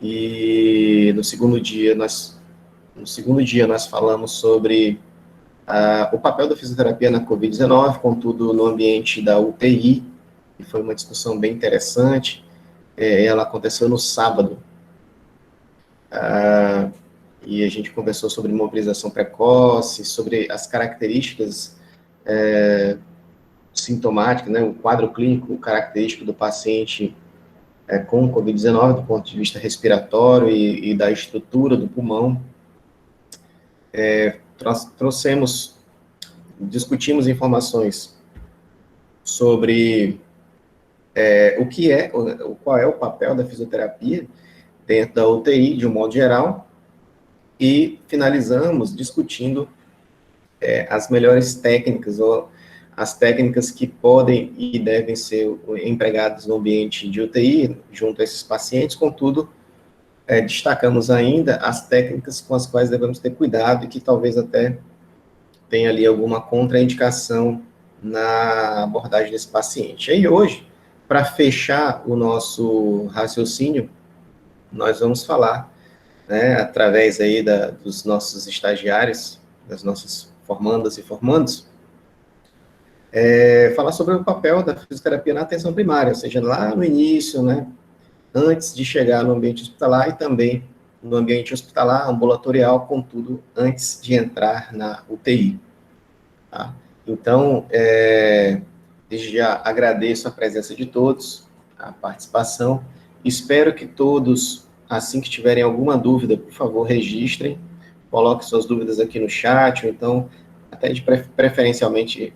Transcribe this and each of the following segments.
E no segundo dia nós falamos sobre o papel da fisioterapia na Covid-19, contudo no ambiente da UTI, e foi uma discussão bem interessante. Ela aconteceu no sábado, e a gente conversou sobre mobilização precoce, sobre as características sintomáticas, né, o quadro clínico característico do paciente com Covid-19, do ponto de vista respiratório e da estrutura do pulmão. Discutimos informações sobre qual é o papel da fisioterapia dentro da UTI, de um modo geral, e finalizamos discutindo as melhores técnicas, ou as técnicas que podem e devem ser empregadas no ambiente de UTI, junto a esses pacientes. Contudo, destacamos ainda as técnicas com as quais devemos ter cuidado e que talvez até tenha ali alguma contraindicação na abordagem desse paciente. E hoje, para fechar o nosso raciocínio, nós vamos falar, né, através aí dos nossos estagiários, das nossas formandas e formandos, falar sobre o papel da fisioterapia na atenção primária, ou seja, lá no início, né, antes de chegar no ambiente hospitalar e também no ambiente hospitalar, ambulatorial, contudo, antes de entrar na UTI. Tá? Então, desde já agradeço a presença de todos, a participação. Espero que todos, assim que tiverem alguma dúvida, por favor, registrem, coloquem suas dúvidas aqui no chat, ou então, até preferencialmente,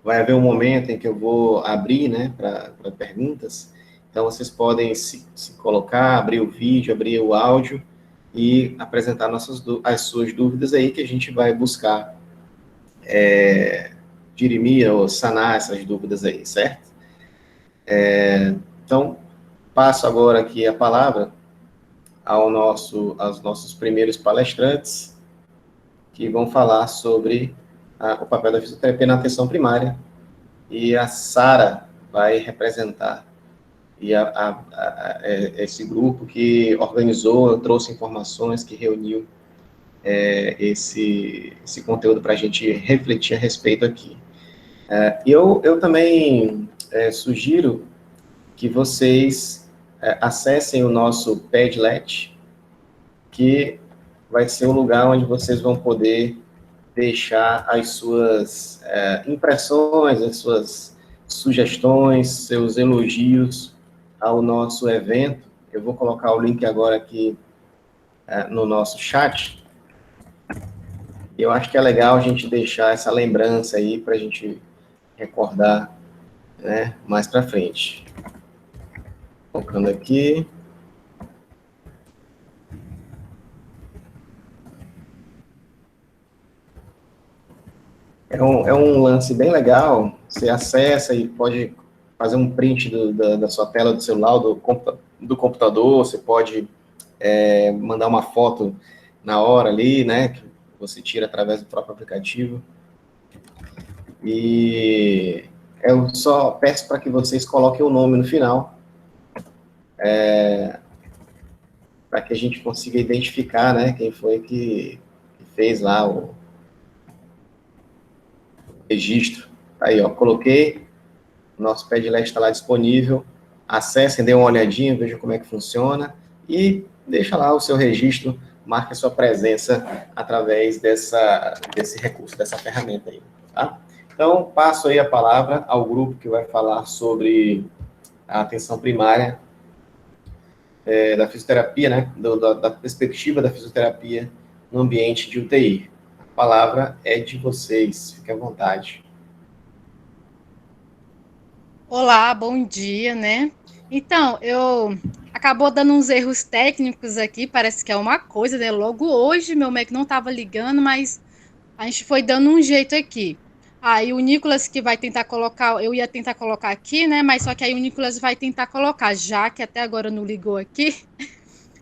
vai haver um momento em que eu vou abrir, né, para perguntas. Então, vocês podem se colocar, abrir o vídeo, abrir o áudio e apresentar as suas dúvidas aí, que a gente vai buscar dirimir ou sanar essas dúvidas aí, certo? Então, passo agora aqui a palavra aos nossos primeiros palestrantes, que vão falar sobre o papel da fisioterapia na atenção primária, e a Sara vai representar esse grupo que organizou, trouxe informações, que reuniu esse conteúdo para a gente refletir a respeito aqui. Eu também sugiro que vocês acessem o nosso Padlet, que vai ser um lugar onde vocês vão poder deixar as suas impressões, as suas sugestões, seus elogios ao nosso evento. Eu vou colocar o link agora aqui no nosso chat. Eu acho que é legal a gente deixar essa lembrança aí para a gente recordar, né, mais para frente. Colocando aqui. É um lance bem legal. Você acessa e pode fazer um print da sua tela do celular, do computador. Você pode mandar uma foto na hora ali, né, que você tira através do próprio aplicativo. E eu só peço para que vocês coloquem o nome no final, para que a gente consiga identificar, né, quem foi que fez lá o registro. Aí, ó, coloquei, nosso Padlet está lá disponível, acessem, dêem uma olhadinha, vejam como é que funciona, e deixa lá o seu registro, marque a sua presença através desse recurso, dessa ferramenta aí, tá? Então, passo aí a palavra ao grupo que vai falar sobre a atenção primária da fisioterapia, né, da perspectiva da fisioterapia no ambiente de UTI. A palavra é de vocês, fiquem à vontade. Olá, bom dia, né? Então, acabou dando uns erros técnicos aqui, parece que é uma coisa, né? Logo hoje, meu Mac não estava ligando, mas a gente foi dando um jeito aqui. Aí o Nicolas que vai tentar colocar, eu ia tentar colocar aqui, né? Mas só que aí o Nicolas vai tentar colocar, já que até agora não ligou aqui.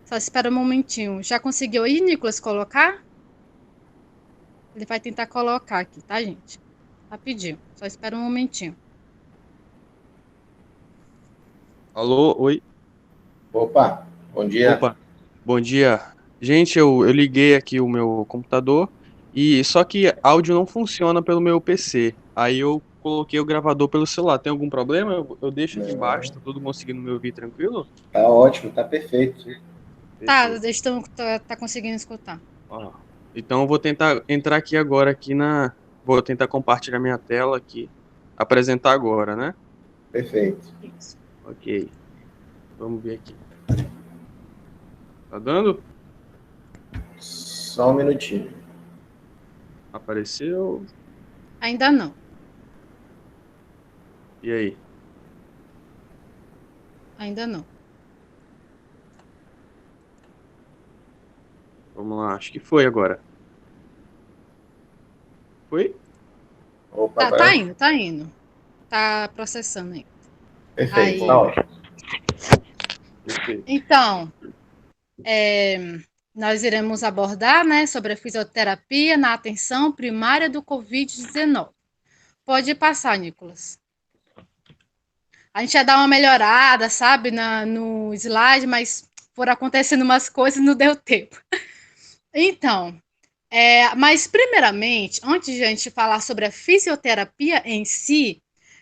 Só espera um momentinho. Já conseguiu aí, Nicolas, colocar? Ele vai tentar colocar aqui, tá, gente? Rapidinho. Só espera um momentinho. Alô, oi. Opa, bom dia. Opa, bom dia. Gente, eu liguei aqui o meu computador e só que áudio não funciona pelo meu PC. Aí eu coloquei o gravador pelo celular. Tem algum problema? Eu deixo aqui embaixo, Não, tá todo conseguindo me ouvir tranquilo? tá ótimo, tá perfeito. Tá, Perfeito. tá conseguindo escutar. Ó, então eu vou tentar entrar aqui agora vou tentar compartilhar minha tela aqui, apresentar agora, né? Perfeito. Isso. Ok, vamos ver aqui. Tá dando? Só um minutinho. Apareceu. Ainda não, E aí? ainda não. Vamos lá, acho que foi agora. Foi? Opa, Tá, tá agora indo, tá indo. Tá processando aí. perfeito, tá Aí, Bom, ótimo. perfeito. então, é, nós iremos abordar, né, sobre a fisioterapia na atenção primária do Covid-19. Pode passar, Nicolas. A gente ia dar uma melhorada, sabe, no slide, mas foram acontecendo umas coisas e não deu tempo. Então, mas primeiramente, antes de a gente falar sobre a fisioterapia em si,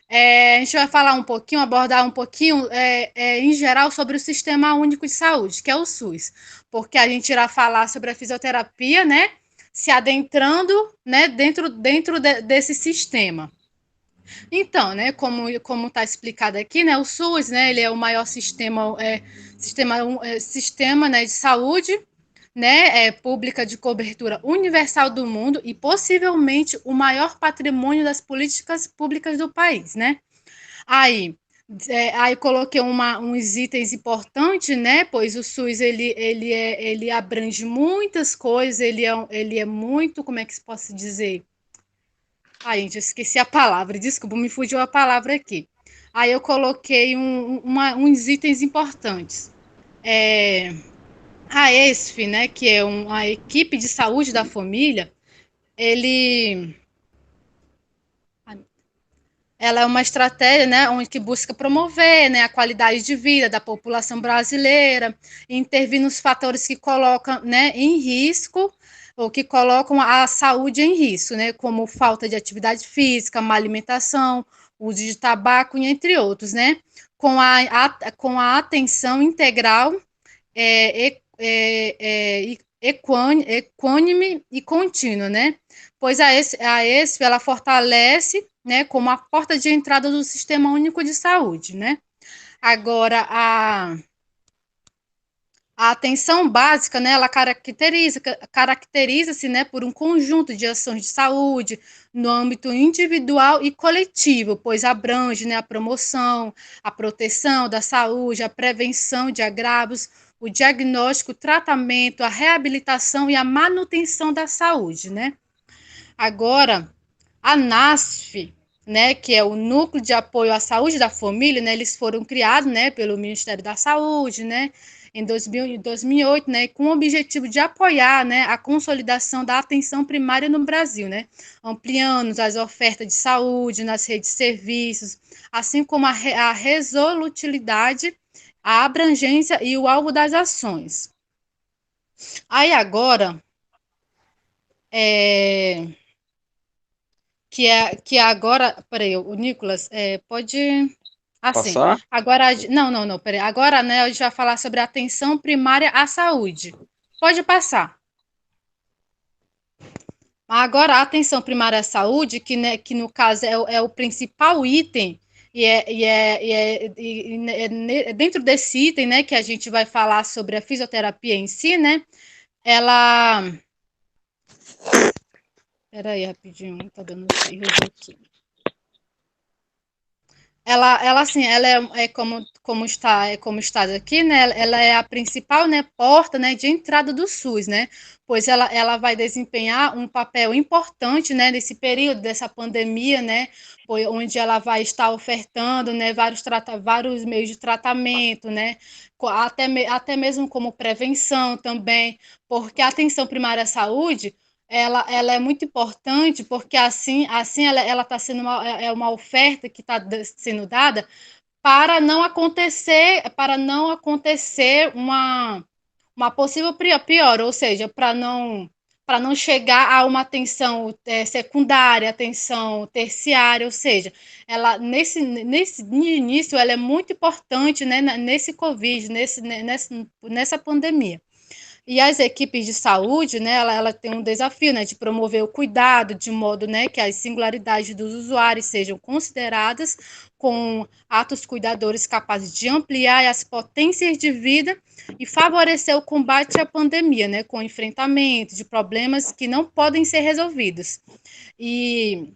a gente vai falar um pouquinho, abordar um pouquinho, em geral, sobre o Sistema Único de Saúde, que é o SUS, porque a gente irá falar sobre a fisioterapia, né, se adentrando, né, dentro desse sistema. Então, né, como está explicado aqui, né, o SUS, né, ele é o maior sistema, né, de saúde, né, pública de cobertura universal do mundo e possivelmente o maior patrimônio das políticas públicas do país, né? Aí, aí coloquei uns itens importantes, né? Pois o SUS ele abrange muitas coisas, ele é muito, como é que se posso dizer? Ai, gente, eu esqueci a palavra, desculpa, me fugiu a palavra aqui. Aí eu coloquei uns itens importantes. É, a ESF, né, que é a equipe de saúde da família, ele, ela é uma estratégia, né, onde que busca promover, né, a qualidade de vida da população brasileira, intervir nos fatores que colocam, né, em risco ou que colocam a saúde em risco, né, como falta de atividade física, má alimentação, uso de tabaco, entre outros, né, com a atenção integral equânime e contínua, né? Pois a ESF ela fortalece, né, como a porta de entrada do Sistema Único de Saúde, né? Agora, a atenção básica, né, ela caracteriza-se, né, por um conjunto de ações de saúde no âmbito individual e coletivo, pois abrange, né, a promoção, a proteção da saúde, a prevenção de agravos, o diagnóstico, o tratamento, a reabilitação e a manutenção da saúde, né? Agora, a NASF, né, que é o Núcleo de Apoio à Saúde da Família, né, eles foram criados, né, pelo Ministério da Saúde, né, em 2008, né, com o objetivo de apoiar, né, a consolidação da atenção primária no Brasil, né, ampliando as ofertas de saúde nas redes de serviços, assim como a resolutividade, a abrangência e o alvo das ações. Aí agora, é, que é agora, peraí, o Nicolas, pode, assim, Passar? agora, não, peraí, agora, né, a gente vai falar sobre a atenção primária à saúde, pode passar. Agora, a atenção primária à saúde, que, né, que no caso é o principal item, dentro desse item, né, que a gente vai falar sobre a fisioterapia em si, né, ela, peraí, rapidinho, tá dando erros aqui. Ela assim, ela como está aqui, né? Ela é a principal, né, porta, né, de entrada do SUS, né? Pois ela vai desempenhar um papel importante, né, nesse período dessa pandemia, né? Onde ela vai estar ofertando, né, vários meios de tratamento, né? Até mesmo como prevenção também, porque a atenção primária à saúde ela é muito importante porque assim ela está sendo uma oferta que está sendo dada para não acontecer uma possível piora, ou seja, para não chegar a uma atenção secundária, atenção terciária, ou seja, ela nesse início ela é muito importante, né, nesse Covid, nessa pandemia. E as equipes de saúde, né, ela tem um desafio, né, de promover o cuidado de modo, né, que as singularidades dos usuários sejam consideradas com atos cuidadores capazes de ampliar as potências de vida e favorecer o combate à pandemia, né, com enfrentamento de problemas que não podem ser resolvidos. E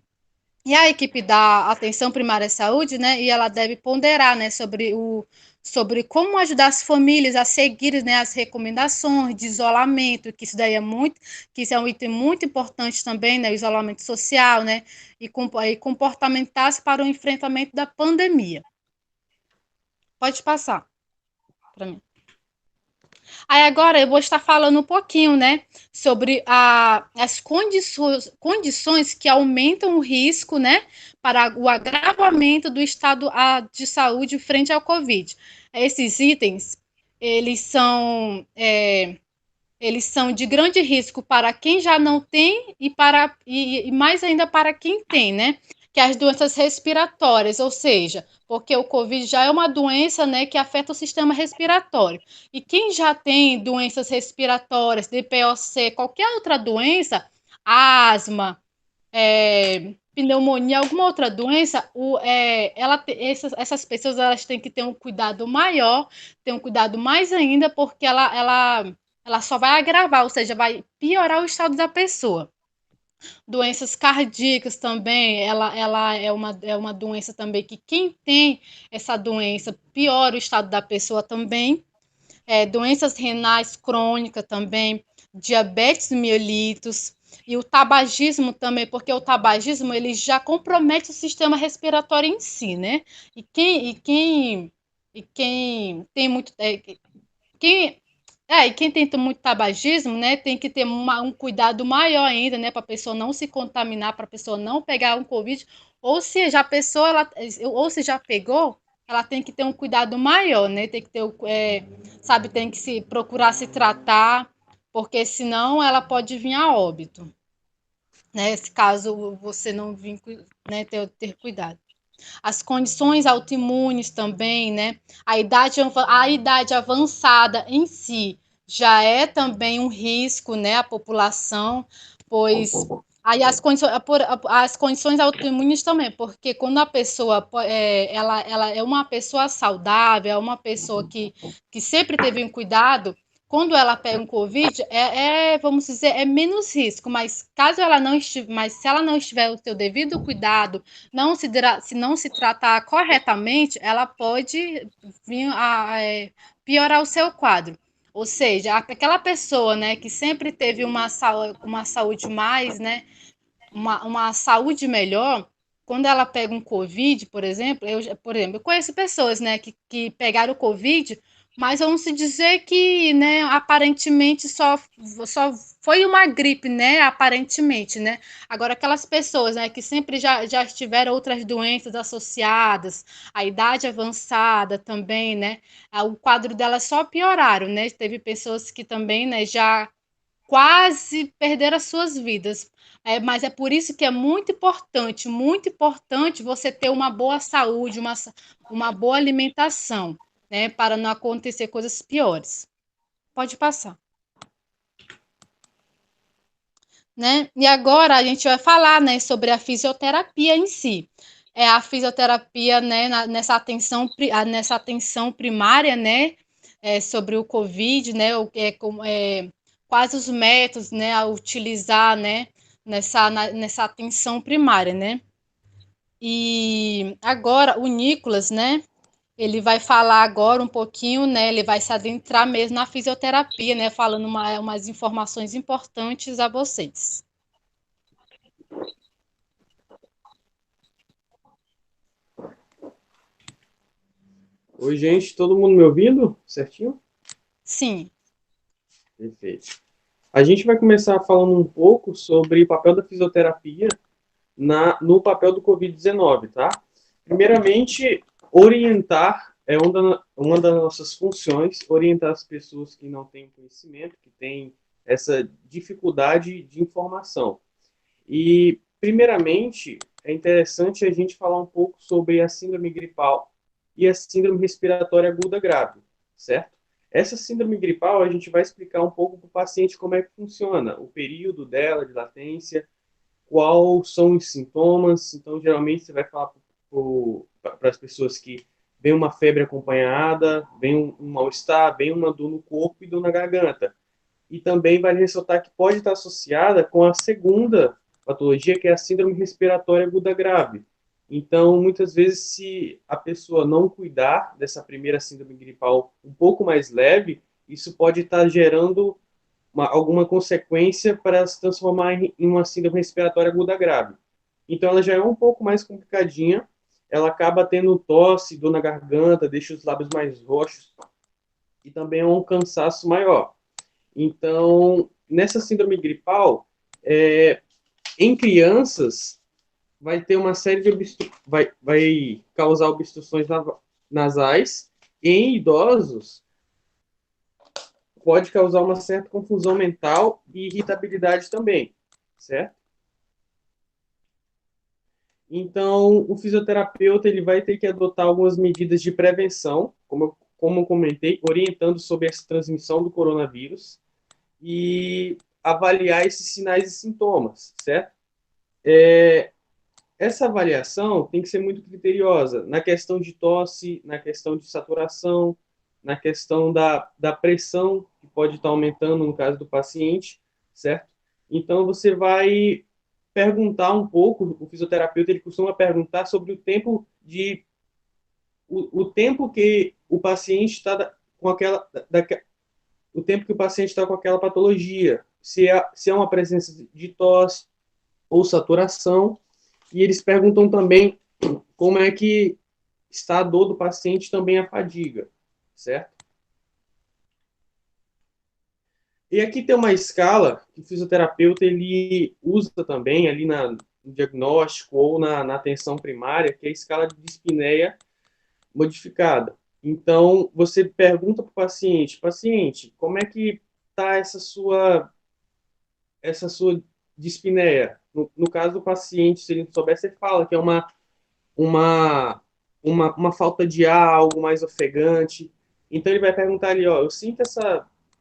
e a equipe da atenção primária à saúde, né, e ela deve ponderar, né, sobre como ajudar as famílias a seguir, né, as recomendações de isolamento, que isso daí é muito, que isso é um item muito importante também, né, o isolamento social, né, e comportamentais para o enfrentamento da pandemia. Pode passar para mim. Aí agora eu vou estar falando um pouquinho, né, sobre as condições que aumentam o risco, né, para o agravamento do estado de saúde frente ao Covid. Esses itens, eles são, eles são de grande risco para quem já não tem e mais ainda para quem tem, né? Que é as doenças respiratórias, ou seja, porque o Covid já é uma doença, né, que afeta o sistema respiratório. E quem já tem doenças respiratórias, DPOC, qualquer outra doença, asma, pneumonia, alguma outra doença, essas pessoas elas têm que ter um cuidado maior, ter um cuidado mais ainda, porque ela só vai agravar, ou seja, vai piorar o estado da pessoa. Doenças cardíacas também, ela é uma doença também que quem tem essa doença piora o estado da pessoa também. Doenças renais crônicas também, diabetes mellitus e o tabagismo também, porque o tabagismo ele já compromete o sistema respiratório em si, né? E quem tem muito quem e quem tem muito tabagismo, né, tem que ter um cuidado maior ainda, né, para a pessoa não se contaminar, para a pessoa não pegar um Covid, ou se já a pessoa, ou se já pegou, ela tem que ter um cuidado maior, né, tem que ter, sabe, tem que se procurar se tratar, porque senão ela pode vir a óbito, né, se caso você não vir, né, ter cuidado. As condições autoimunes também, né? A idade avançada em si já é também um risco, né? A população, pois aí as condições autoimunes também, porque quando a pessoa ela é uma pessoa saudável, é uma pessoa que sempre teve um cuidado, quando ela pega um Covid, vamos dizer, é menos risco, mas caso ela não estiver, mas se ela não estiver o seu devido cuidado, se não se tratar corretamente, ela pode vir a piorar o seu quadro. Ou seja, aquela pessoa, né, que sempre teve uma saúde mais, né, uma saúde melhor, quando ela pega um Covid, por exemplo, eu conheço pessoas, né, que pegaram o Covid, mas vamos se dizer que, né, aparentemente só foi uma gripe, né, aparentemente, né. Agora, aquelas pessoas, né, que sempre já tiveram outras doenças associadas, a idade avançada também, né, o quadro delas só pioraram, né. Teve pessoas que também, né, já quase perderam as suas vidas. Mas é por isso que é muito importante você ter uma boa saúde, uma boa alimentação, né, para não acontecer coisas piores. Pode passar. Né? E agora a gente vai falar, né, sobre a fisioterapia em si. A fisioterapia, né, nessa atenção primária, né, sobre o COVID, né, quais os métodos, né, a utilizar, né, nessa atenção primária, né. E agora o Nicolas, né, ele vai falar agora um pouquinho, né, ele vai se adentrar mesmo na fisioterapia, né, falando umas informações importantes a vocês. Oi, gente, todo mundo me ouvindo? Certinho? Sim. Perfeito. A gente vai começar falando um pouco sobre o papel da fisioterapia no papel do Covid-19, tá? Primeiramente, orientar é uma das nossas funções, orientar as pessoas que não têm conhecimento, que têm essa dificuldade de informação. E, primeiramente, é interessante a gente falar um pouco sobre a síndrome gripal e a síndrome respiratória aguda grave, certo? Essa síndrome gripal, a gente vai explicar um pouco para o paciente como é que funciona, o período dela de latência, quais são os sintomas. Então, geralmente, você vai falar para as pessoas que vem uma febre acompanhada, vem um mal-estar, vem uma dor no corpo e dor na garganta. E também vai ressaltar que pode estar associada com a segunda patologia, que é a síndrome respiratória aguda grave. Então, muitas vezes, se a pessoa não cuidar dessa primeira síndrome gripal um pouco mais leve, isso pode estar gerando alguma consequência para se transformar em uma síndrome respiratória aguda grave. Então, ela já é um pouco mais complicadinha, ela acaba tendo tosse, dor na garganta, deixa os lábios mais roxos e também é um cansaço maior. Então, nessa síndrome gripal, em crianças, vai ter uma série de vai causar obstruções nasais. Em idosos, pode causar uma certa confusão mental e irritabilidade também, certo? Então, o fisioterapeuta ele vai ter que adotar algumas medidas de prevenção, como eu comentei, orientando sobre essa transmissão do coronavírus e avaliar esses sinais e sintomas, certo? Essa avaliação tem que ser muito criteriosa na questão de tosse, na questão de saturação, na questão da pressão, que pode estar aumentando no caso do paciente, certo? Então, você vai perguntar um pouco, o fisioterapeuta ele costuma perguntar sobre o tempo que o paciente está com o tempo que o paciente está com aquela patologia, se é uma presença de tosse ou saturação, e eles perguntam também como é que está a dor do paciente, também a fadiga, certo? E aqui tem uma escala que o fisioterapeuta ele usa também ali no diagnóstico ou na atenção primária, que é a escala de dispneia modificada. Então, você pergunta para o paciente, como é que está essa sua dispneia? No caso do paciente, se ele não souber, você fala que é uma, uma falta de ar, algo mais ofegante. Então ele vai perguntar ali, ó,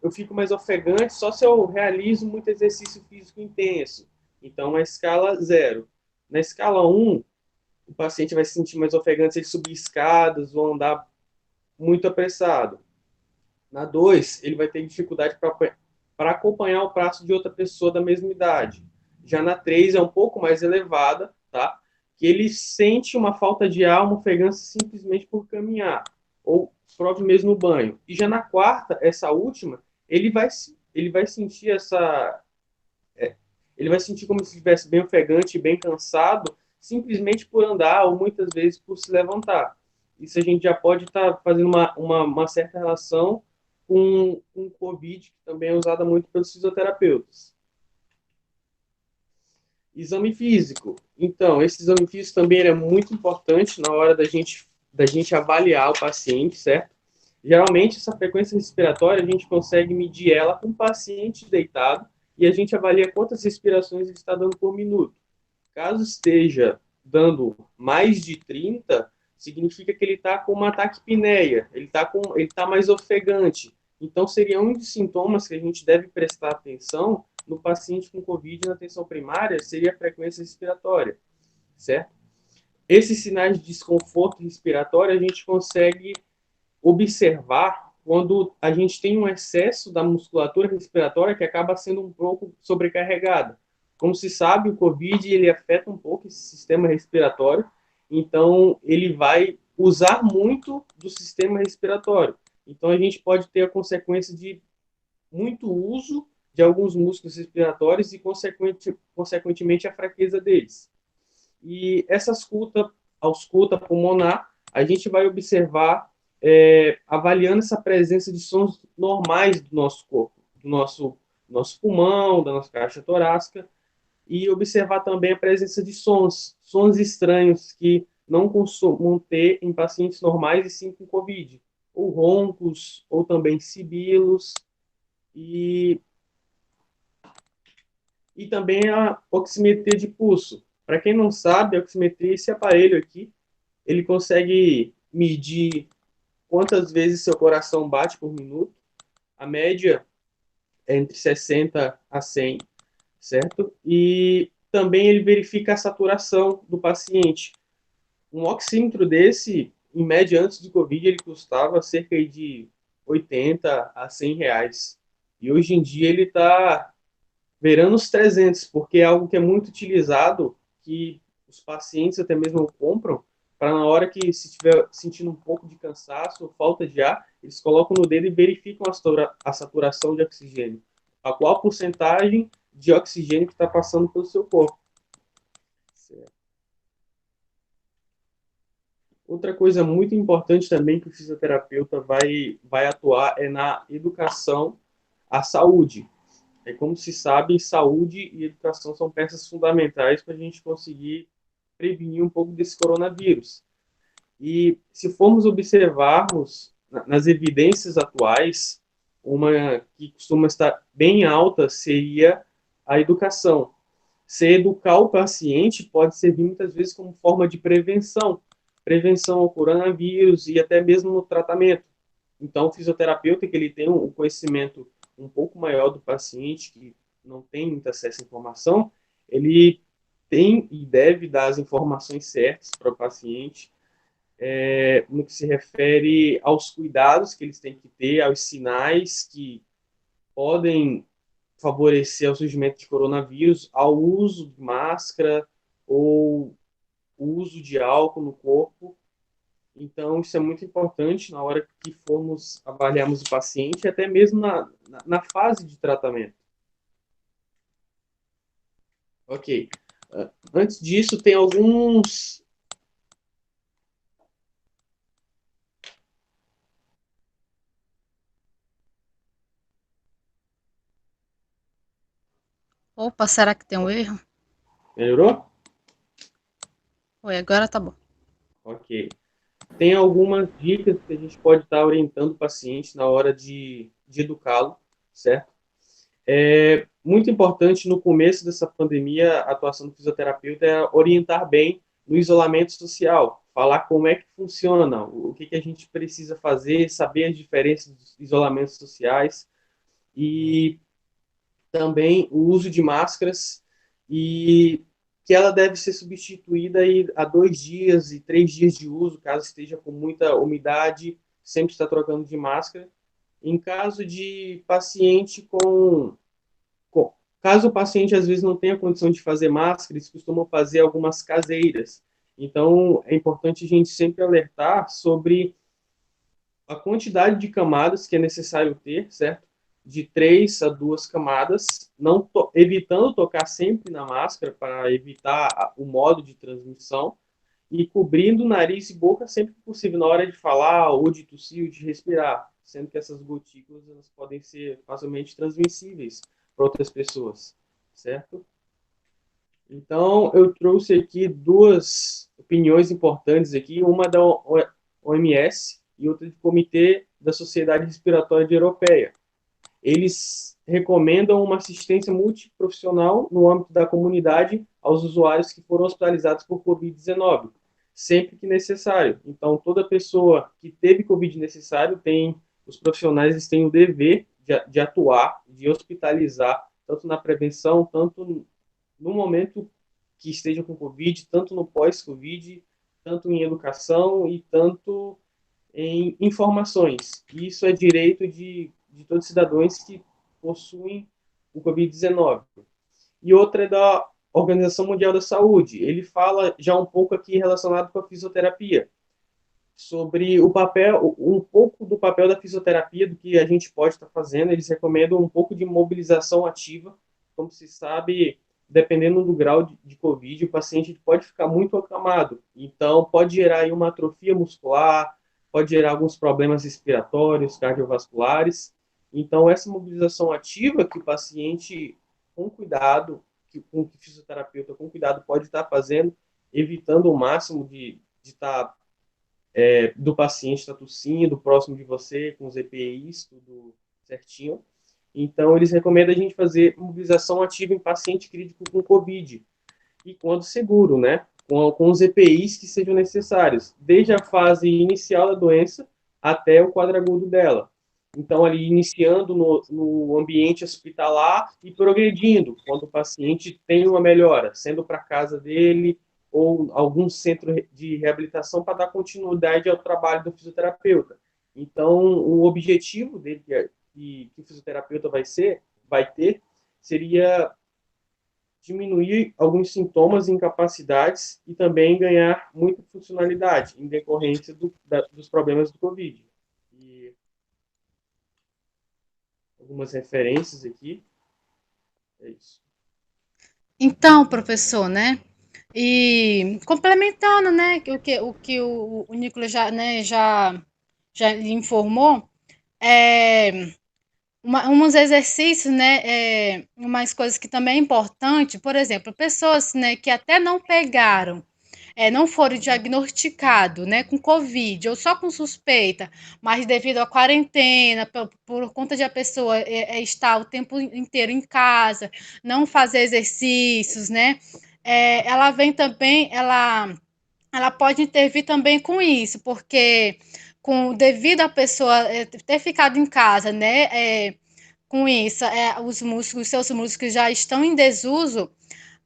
eu fico mais ofegante só se eu realizo muito exercício físico intenso. Então, na escala 0. Na escala 1, o paciente vai se sentir mais ofegante se ele subir escadas ou andar muito apressado. Na 2, ele vai ter dificuldade para acompanhar o passo de outra pessoa da mesma idade. Já na 3 é um pouco mais elevada, tá? Que ele sente uma falta de ar, uma ofegância simplesmente por caminhar, ou próprio mesmo no banho. E já na 4, essa última, ele vai sentir ele vai sentir como se estivesse bem ofegante, bem cansado, simplesmente por andar ou muitas vezes por se levantar. Isso a gente já pode estar fazendo uma certa relação com o COVID, que também é usada muito pelos fisioterapeutas. Exame físico. Então, esse exame físico também é muito importante na hora da gente avaliar o paciente, certo? Geralmente, essa frequência respiratória, a gente consegue medir ela com o paciente deitado e a gente avalia quantas respirações ele está dando por minuto. Caso esteja dando mais de 30, significa que ele está com uma taquipneia, ele está mais ofegante. Então, seria um dos sintomas que a gente deve prestar atenção no paciente com COVID na atenção primária, seria a frequência respiratória, certo? Esses sinais de desconforto respiratório a gente consegue observar quando a gente tem um excesso da musculatura respiratória que acaba sendo um pouco sobrecarregada. Como se sabe, o COVID ele afeta um pouco esse sistema respiratório, então ele vai usar muito do sistema respiratório. Então a gente pode ter a consequência de muito uso de alguns músculos respiratórios e, consequentemente, a fraqueza deles. E essa ausculta pulmonar, a gente vai observar avaliando essa presença de sons normais do nosso corpo, do nosso pulmão, da nossa caixa torácica, e observar também a presença de sons estranhos que não costumam ter em pacientes normais e sim com COVID, ou roncos, ou também sibilos, e, e também a oximetria de pulso. Para quem não sabe, a oximetria, esse aparelho aqui, ele consegue medir quantas vezes seu coração bate por minuto. A média é entre 60 a 100, certo? E também ele verifica a saturação do paciente. Um oxímetro desse, em média, antes do Covid, ele custava cerca de 80 a 100 reais. E hoje em dia ele está beirando os 300, porque é algo que é muito utilizado, que os pacientes até mesmo compram, para na hora que se estiver sentindo um pouco de cansaço ou falta de ar, eles colocam no dedo e verificam a saturação de oxigênio. A qual porcentagem de oxigênio que está passando pelo seu corpo. Certo. Outra coisa muito importante também que o fisioterapeuta vai atuar é na educação à saúde. É como se sabe, saúde e educação são peças fundamentais para a gente conseguir prevenir um pouco desse coronavírus. E se formos observarmos nas evidências atuais, uma que costuma estar bem alta seria a educação. Se educar o paciente pode servir muitas vezes como forma de prevenção ao coronavírus e até mesmo no tratamento. Então, o fisioterapeuta, que ele tem um conhecimento um pouco maior do paciente, que não tem muito acesso à informação, ele tem e deve dar as informações certas para o paciente, no que se refere aos cuidados que eles têm que ter, aos sinais que podem favorecer o surgimento de coronavírus, ao uso de máscara ou o uso de álcool no corpo. Então, isso é muito importante na hora que formos avaliarmos o paciente, até mesmo na fase de tratamento. Ok. Antes disso, tem alguns... Opa, será que tem um erro? Melhorou? Oi, agora tá bom. Ok. Tem algumas dicas que a gente pode estar orientando o paciente na hora de educá-lo, certo? É muito importante no começo dessa pandemia, a atuação do fisioterapeuta é orientar bem no isolamento social, falar como é que funciona, o que a gente precisa fazer, saber as diferenças dos isolamentos sociais e também o uso de máscaras e que ela deve ser substituída aí a 2 dias e 3 dias de uso, caso esteja com muita umidade, sempre está trocando de máscara. Em caso de paciente caso o paciente às vezes não tenha condição de fazer máscara, eles costumam fazer algumas caseiras. Então, é importante a gente sempre alertar sobre a quantidade de camadas que é necessário ter, certo? De 3 a 2 camadas, não evitando tocar sempre na máscara para evitar o modo de transmissão e cobrindo nariz e boca sempre que possível na hora de falar ou de tossir ou de respirar, sendo que essas gotículas elas podem ser facilmente transmissíveis para outras pessoas, certo? Então, eu trouxe aqui 2 opiniões importantes aqui, uma da OMS e outra do Comitê da Sociedade Respiratória Europeia. Eles recomendam uma assistência multiprofissional no âmbito da comunidade aos usuários que foram hospitalizados por Covid-19, sempre que necessário. Então, toda pessoa que teve Covid necessário os profissionais têm o dever de atuar, de hospitalizar, tanto na prevenção, tanto no momento que esteja com Covid, tanto no pós-Covid, tanto em educação e tanto em informações. Isso é direito de todos os cidadãos que possuem o Covid-19. E outra é da Organização Mundial da Saúde. Ele fala já um pouco aqui relacionado com a fisioterapia, sobre o papel, um pouco do papel da fisioterapia, do que a gente pode estar fazendo. Eles recomendam um pouco de mobilização ativa. Como se sabe, dependendo do grau de Covid, o paciente pode ficar muito acamado. Então, pode gerar aí uma atrofia muscular, pode gerar alguns problemas respiratórios, cardiovasculares. Então, essa mobilização ativa que o paciente, com cuidado, com o fisioterapeuta, com cuidado, pode estar fazendo, evitando o máximo de estar do paciente está tossindo, próximo de você, com os EPIs, tudo certinho. Então, eles recomendam a gente fazer mobilização ativa em paciente crítico com COVID, e quando seguro, né? Com os EPIs que sejam necessários, desde a fase inicial da doença até o quadro agudo dela. Então, ali, iniciando no ambiente hospitalar e progredindo, quando o paciente tem uma melhora, sendo para casa dele ou algum centro de reabilitação para dar continuidade ao trabalho do fisioterapeuta. Então, o objetivo dele, que o fisioterapeuta vai ter, seria diminuir alguns sintomas e incapacidades e também ganhar muita funcionalidade em decorrência dos problemas do COVID. E algumas referências aqui. É isso. Então, professor, né? E complementando, né, o que o Nicolas já, né, já lhe informou, é, uns exercícios, né, umas coisas que também é importante, por exemplo, pessoas, né, que até não pegaram, não foram diagnosticados, né, com Covid ou só com suspeita, mas devido à quarentena, por conta de a pessoa estar o tempo inteiro em casa, não fazer exercícios, né, ela vem também, ela pode intervir também com isso, porque devido à pessoa ter ficado em casa, né, com isso, os seus músculos já estão em desuso,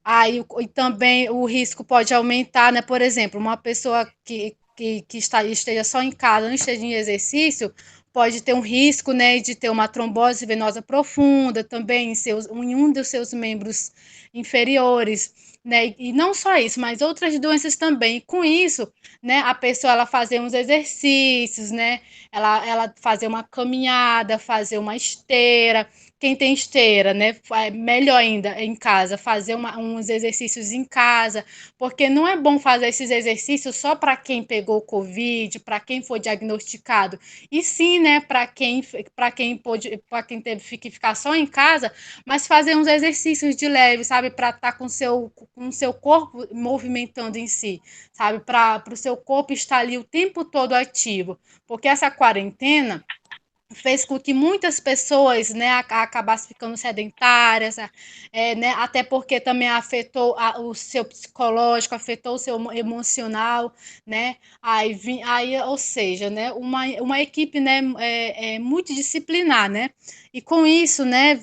aí e também o risco pode aumentar, né? Por exemplo, uma pessoa que esteja só em casa, não esteja em exercício, pode ter um risco, né, de ter uma trombose venosa profunda também em um dos seus membros inferiores, né? E não só isso, mas outras doenças também. E com isso, né, a pessoa ela fazer uns exercícios, né? Ela fazer uma caminhada, fazer uma esteira, quem tem esteira, né? Melhor ainda em casa, fazer uns exercícios em casa, porque não é bom fazer esses exercícios só para quem pegou Covid, para quem foi diagnosticado, e sim, né, para quem teve que ficar só em casa, mas fazer uns exercícios de leve, sabe, para estar com o seu corpo movimentando em si, sabe, para o seu corpo estar ali o tempo todo ativo, porque essa quarentena fez com que muitas pessoas, né, acabassem ficando sedentárias, né, até porque também afetou o seu psicológico, afetou o seu emocional, né, ou seja, né, uma equipe, né, multidisciplinar, né, e com isso, né,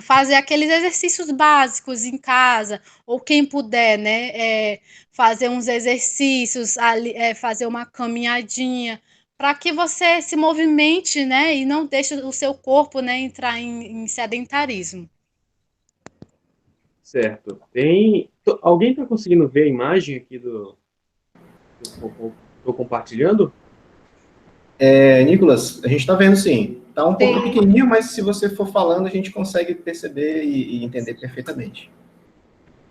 fazer aqueles exercícios básicos em casa, ou quem puder, né, fazer uns exercícios, ali, fazer uma caminhadinha, para que você se movimente, né, e não deixe o seu corpo, né, entrar em sedentarismo. Certo. Alguém está conseguindo ver a imagem aqui que eu estou compartilhando? Nicolas, a gente está vendo sim. Está um pouco Sim. pequenininho, mas se você for falando, a gente consegue perceber e entender perfeitamente.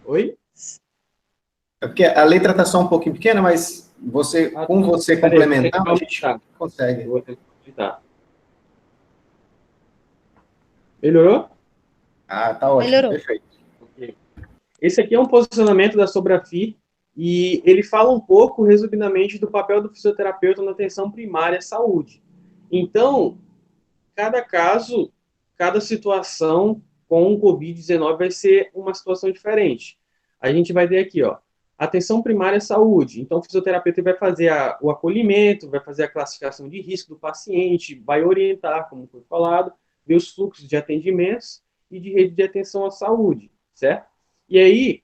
Oi? É porque a letra está só um pouquinho pequena, mas com você Peraí, vou complementar, tentar a gente aumentar. consegue. Eu vou tentar aumentar. Melhorou? Ah, tá ótimo, Melhorou. perfeito. Ok. Esse aqui é um posicionamento da Sobrafi e ele fala um pouco, resumidamente, do papel do fisioterapeuta na atenção primária à saúde. Então, cada caso, cada situação com o Covid-19 vai ser uma situação diferente. A gente vai ter aqui, ó, atenção primária à saúde. Então, o fisioterapeuta vai fazer o acolhimento, vai fazer a classificação de risco do paciente, vai orientar, como foi falado, ver os fluxos de atendimentos e de rede de atenção à saúde, certo? E aí,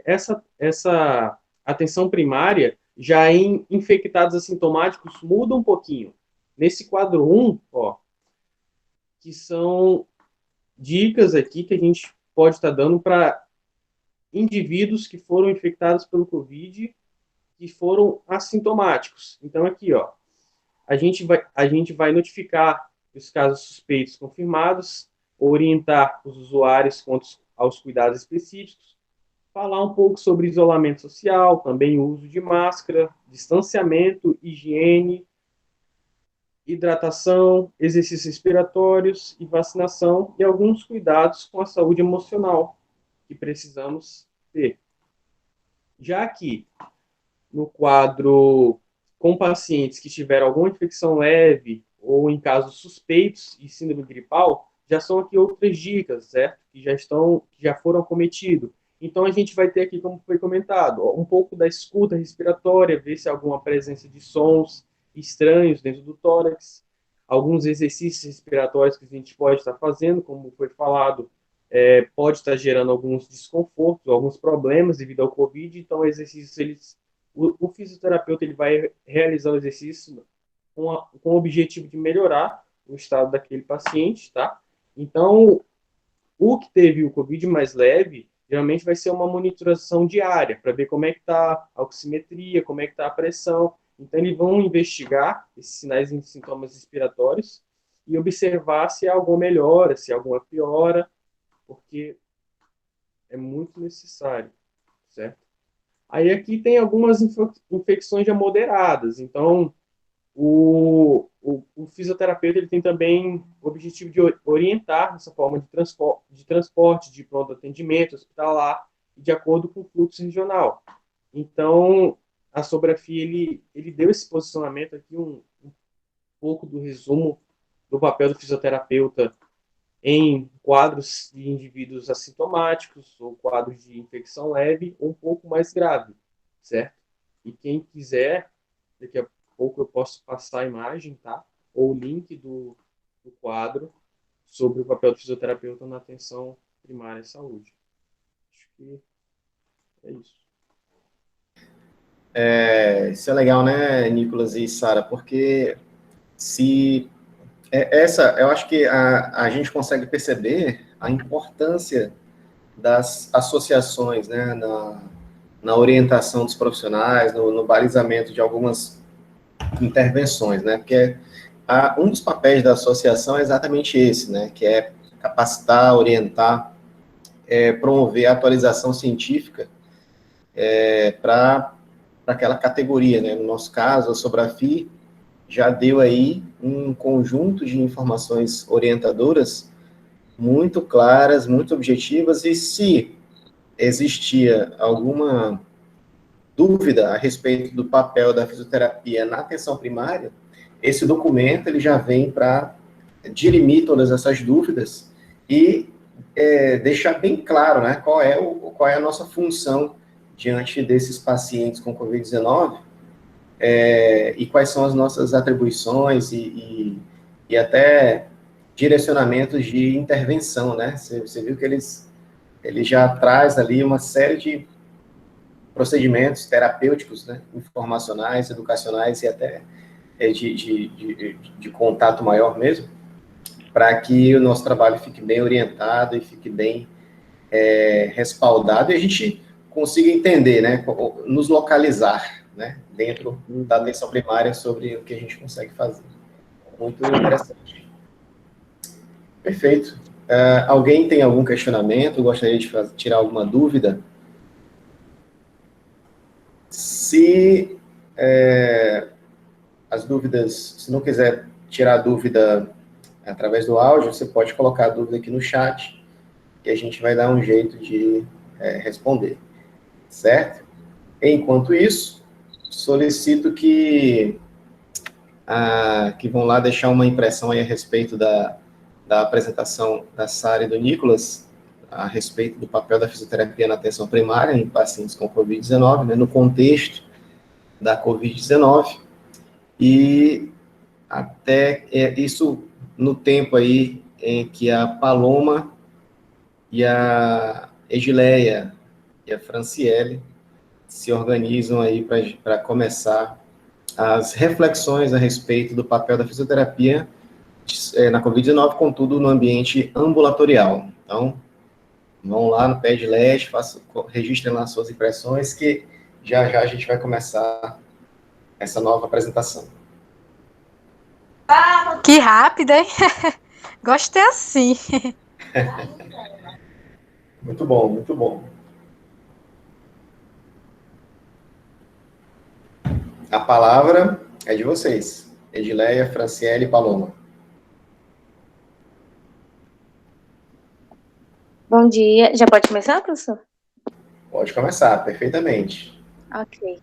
essa atenção primária, já em infectados assintomáticos, muda um pouquinho. Nesse quadro 1, ó, que são dicas aqui que a gente pode estar dando para indivíduos que foram infectados pelo Covid e foram assintomáticos. Então, aqui, ó, a gente vai notificar os casos suspeitos confirmados, orientar os usuários quanto aos cuidados específicos, falar um pouco sobre isolamento social, também o uso de máscara, distanciamento, higiene, hidratação, exercícios respiratórios e vacinação e alguns cuidados com a saúde emocional que precisamos ter. Já que no quadro com pacientes que tiveram alguma infecção leve ou em casos suspeitos de síndrome gripal, já são aqui outras dicas, certo? Que já foram acometidos. Então a gente vai ter aqui, como foi comentado, um pouco da escuta respiratória, ver se há alguma presença de sons estranhos dentro do tórax, alguns exercícios respiratórios que a gente pode estar fazendo, como foi falado, pode estar gerando alguns desconfortos, alguns problemas devido ao COVID, então exercícios eles o fisioterapeuta ele vai realizar o exercício com o objetivo de melhorar o estado daquele paciente, tá? Então, o que teve o COVID mais leve, geralmente vai ser uma monitoração diária, para ver como é que está a oximetria, como é que está a pressão. Então, eles vão investigar esses sinais e sintomas respiratórios e observar se há alguma melhora, se há alguma piora, porque é muito necessário, certo? Aí aqui tem algumas infecções já moderadas. Então, o fisioterapeuta ele tem também o objetivo de orientar essa forma de transporte, de pronto atendimento hospitalar, de acordo com o fluxo regional. Então, a Sobrafia, ele deu esse posicionamento aqui, um pouco do resumo do papel do fisioterapeuta em quadros de indivíduos assintomáticos ou quadros de infecção leve ou um pouco mais grave, certo? E quem quiser, daqui a pouco eu posso passar a imagem, tá? Ou o link do quadro sobre o papel do fisioterapeuta na atenção primária à saúde. Acho que é isso. Isso é legal, né, Nicolas e Sara, porque se eu acho que a gente consegue perceber a importância das associações, né, na orientação dos profissionais, no balizamento de algumas intervenções, né, porque um dos papéis da associação é exatamente esse, né, que é capacitar, orientar, promover a atualização científica para aquela categoria, né, no nosso caso, a Sobrafi já deu aí um conjunto de informações orientadoras muito claras, muito objetivas, e se existia alguma dúvida a respeito do papel da fisioterapia na atenção primária, esse documento ele já vem para dirimir todas essas dúvidas e deixar bem claro, né, qual é a nossa função diante desses pacientes com Covid-19, e quais são as nossas atribuições e até direcionamentos de intervenção, né? Você viu que ele já traz ali uma série de procedimentos terapêuticos, né? Informacionais, educacionais e até de contato maior mesmo, para que o nosso trabalho fique bem orientado e fique bem respaldado e a gente consiga entender, né? Nos localizar, né? Dentro da atenção primária sobre o que a gente consegue fazer. Muito interessante. Perfeito. Alguém tem algum questionamento? Gostaria de tirar alguma dúvida? Se as dúvidas, se não quiser tirar a dúvida através do áudio, você pode colocar a dúvida aqui no chat, que a gente vai dar um jeito de responder, certo? Enquanto isso, solicito que vão lá deixar uma impressão aí a respeito da apresentação da Sara e do Nicolas, a respeito do papel da fisioterapia na atenção primária em pacientes com Covid-19, né, no contexto da Covid-19, e até isso no tempo aí em que a Paloma e a Egileia e a Franciele se organizam aí para começar as reflexões a respeito do papel da fisioterapia na Covid-19, contudo, no ambiente ambulatorial. Então, vão lá no Padlet, registrem lá suas impressões, que já já a gente vai começar essa nova apresentação. Que rápido, hein? Gostei assim. Muito bom, muito bom. A palavra é de vocês. Edileia, Franciele e Paloma. Bom dia. Já pode começar, professor? Pode começar, perfeitamente. Ok.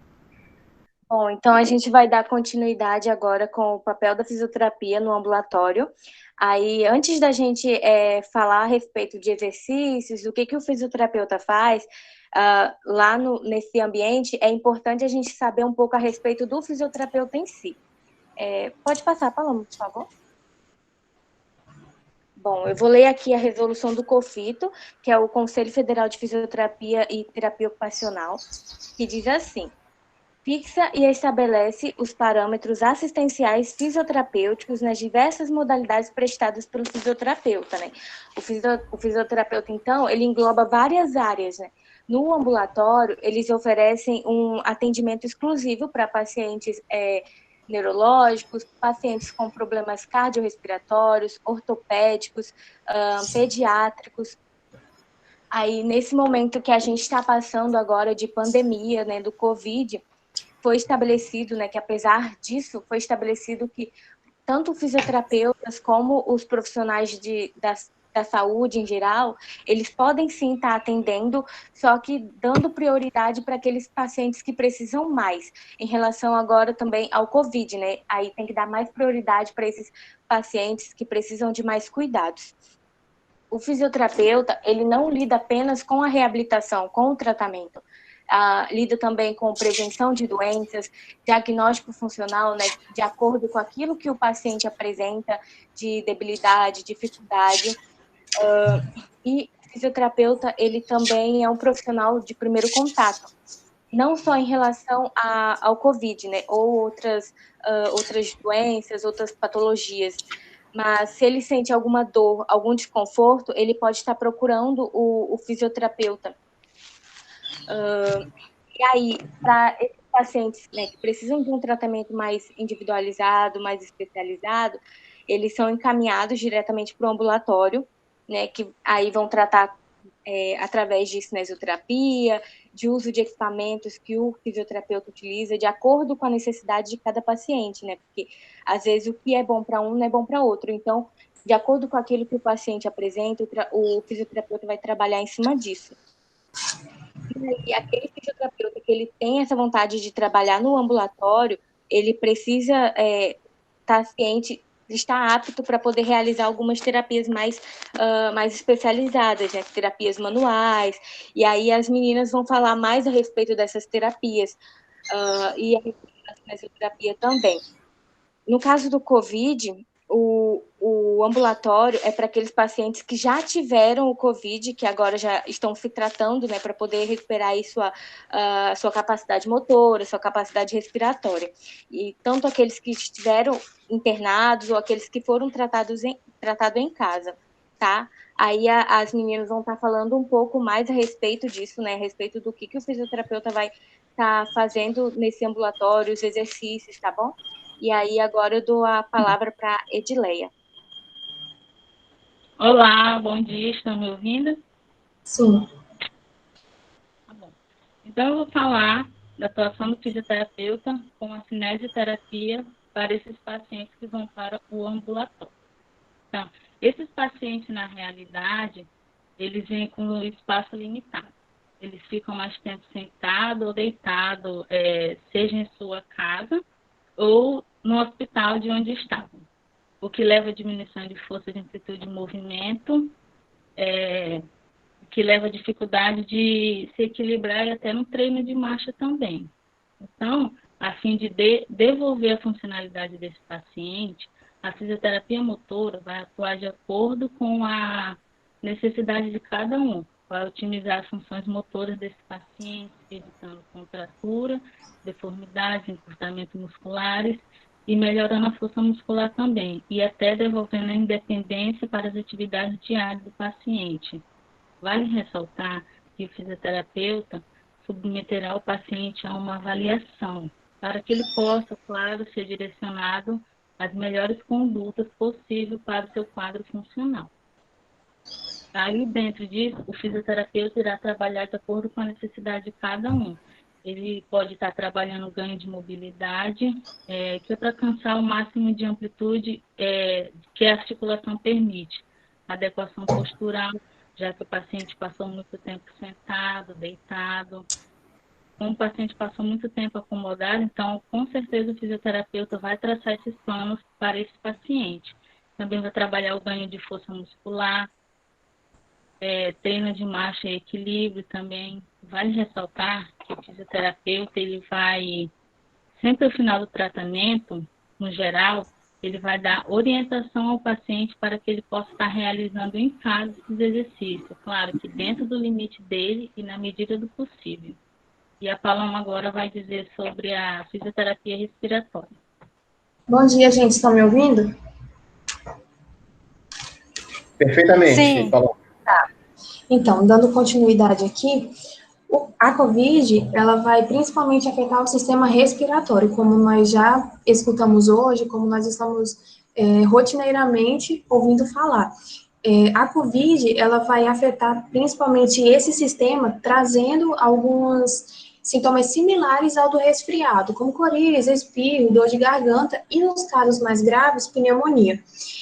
Bom, então a gente vai dar continuidade agora com o papel da fisioterapia no ambulatório. Aí, antes da gente falar a respeito de exercícios, o que o fisioterapeuta faz lá nesse ambiente, é importante a gente saber um pouco a respeito do fisioterapeuta em si. Pode passar, Paloma, por favor. Bom, eu vou ler aqui a resolução do COFITO, que é o Conselho Federal de Fisioterapia e Terapia Ocupacional, que diz assim: fixa e estabelece os parâmetros assistenciais fisioterapêuticos nas diversas modalidades prestadas pelo fisioterapeuta, né? O fisioterapeuta, então, ele engloba várias áreas, né? No ambulatório, eles oferecem um atendimento exclusivo para pacientes neurológicos, pacientes com problemas cardiorrespiratórios, ortopédicos, pediátricos. Aí, nesse momento que a gente está passando agora de pandemia, né, do Covid, foi estabelecido, né, que apesar disso, foi estabelecido que tanto fisioterapeutas como os profissionais da saúde em geral, eles podem sim estar atendendo, só que dando prioridade para aqueles pacientes que precisam mais, em relação agora também ao Covid, né? Aí tem que dar mais prioridade para esses pacientes que precisam de mais cuidados. O fisioterapeuta, ele não lida apenas com a reabilitação, com o tratamento, lida também com prevenção de doenças, diagnóstico funcional, né, de acordo com aquilo que o paciente apresenta de debilidade, dificuldade. E o fisioterapeuta, ele também é um profissional de primeiro contato, não só em relação ao COVID, né, ou outras doenças, outras patologias, mas se ele sente alguma dor, algum desconforto, ele pode estar procurando o fisioterapeuta. E aí, para esses pacientes, né, que precisam de um tratamento mais individualizado, mais especializado, eles são encaminhados diretamente para o ambulatório, né, que aí vão tratar através de cinesioterapia, de uso de equipamentos que o fisioterapeuta utiliza, de acordo com a necessidade de cada paciente, né? Porque às vezes o que é bom para um não é bom para outro. Então, de acordo com aquilo que o paciente apresenta, o fisioterapeuta vai trabalhar em cima disso. E aquele fisioterapeuta que ele tem essa vontade de trabalhar no ambulatório, ele precisa estar ciente, estar apto para poder realizar algumas terapias mais especializadas, né? Terapias manuais, e aí as meninas vão falar mais a respeito dessas terapias, e a respeito da fisioterapia também. No caso do COVID, o ambulatório é para aqueles pacientes que já tiveram o COVID, que agora já estão se tratando, né, para poder recuperar aí sua capacidade motora, sua capacidade respiratória. E tanto aqueles que estiveram internados ou aqueles que foram tratados em casa, tá? Aí as meninas vão estar falando um pouco mais a respeito disso, né, a respeito do que o fisioterapeuta vai estar fazendo nesse ambulatório, os exercícios, tá bom? E aí agora eu dou a palavra para Edileia. Olá, bom dia, estão me ouvindo? Sim. Tá bom. Então eu vou falar da atuação do fisioterapeuta com a cinesioterapia para esses pacientes que vão para o ambulatório. Então, esses pacientes, na realidade, eles vêm com um espaço limitado. Eles ficam mais tempo sentado ou deitado, seja em sua casa ou no hospital de onde estavam, o que leva a diminuição de força de amplitude de movimento, que leva a dificuldade de se equilibrar e até no treino de marcha também. Então, a fim de devolver a funcionalidade desse paciente, a fisioterapia motora vai atuar de acordo com a necessidade de cada um, vai otimizar as funções motoras desse paciente, evitando contratura, deformidades, encurtamentos musculares e melhorando a força muscular também, e até devolvendo a independência para as atividades diárias do paciente. Vale ressaltar que o fisioterapeuta submeterá o paciente a uma avaliação, para que ele possa, claro, ser direcionado às melhores condutas possíveis para o seu quadro funcional. Aí, dentro disso, o fisioterapeuta irá trabalhar de acordo com a necessidade de cada um. Ele pode estar trabalhando ganho de mobilidade, que é para alcançar o máximo de amplitude que a articulação permite. Adequação postural, já que o paciente passou muito tempo sentado, deitado. Como o paciente passou muito tempo acomodado, então, com certeza, o fisioterapeuta vai traçar esses planos para esse paciente. Também vai trabalhar o ganho de força muscular, treino de marcha e equilíbrio também. Vale ressaltar que o fisioterapeuta, ele vai, sempre ao final do tratamento, no geral, ele vai dar orientação ao paciente para que ele possa estar realizando em casa esses exercícios. Claro que dentro do limite dele e na medida do possível. E a Paloma agora vai dizer sobre a fisioterapia respiratória. Bom dia, gente. Estão me ouvindo? Perfeitamente, Sim. Paloma. Então, dando continuidade aqui, a COVID, ela vai principalmente afetar o sistema respiratório, como nós já escutamos hoje, como nós estamos rotineiramente ouvindo falar. A COVID, ela vai afetar principalmente esse sistema, trazendo alguns sintomas similares ao do resfriado, como coriza, espirro, dor de garganta e, nos casos mais graves, pneumonia.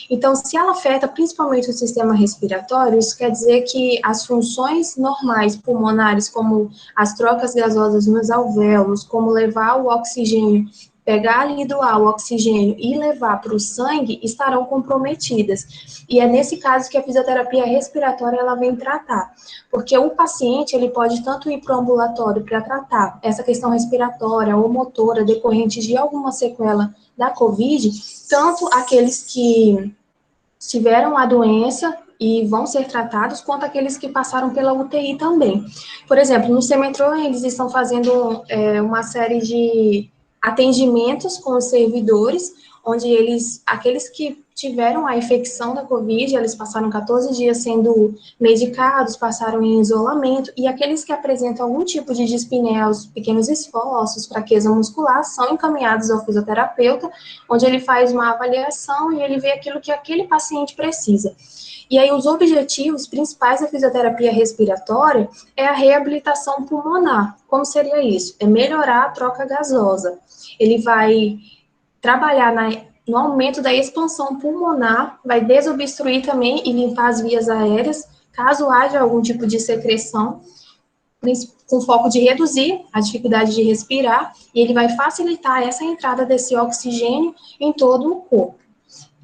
Então, se ela afeta principalmente o sistema respiratório, isso quer dizer que as funções normais pulmonares, como as trocas gasosas nos alvéolos, como levar o oxigênio, pegar ali do ar o oxigênio e levar para o sangue, estarão comprometidas. E é nesse caso que a fisioterapia respiratória ela vem tratar, porque o paciente ele pode tanto ir para o ambulatório para tratar essa questão respiratória ou motora decorrente de alguma sequela da COVID, tanto aqueles que tiveram a doença e vão ser tratados, quanto aqueles que passaram pela UTI também. Por exemplo, no Semetrô, eles estão fazendo uma série de atendimentos com os servidores, onde aqueles que tiveram a infecção da COVID, eles passaram 14 dias sendo medicados, passaram em isolamento, e aqueles que apresentam algum tipo de dispneia, os pequenos esforços, fraqueza muscular, são encaminhados ao fisioterapeuta, onde ele faz uma avaliação e ele vê aquilo que aquele paciente precisa. E aí, os objetivos principais da fisioterapia respiratória é a reabilitação pulmonar. Como seria isso? É melhorar a troca gasosa. Ele vai trabalhar no aumento da expansão pulmonar, vai desobstruir também e limpar as vias aéreas, caso haja algum tipo de secreção, com foco de reduzir a dificuldade de respirar, e ele vai facilitar essa entrada desse oxigênio em todo o corpo.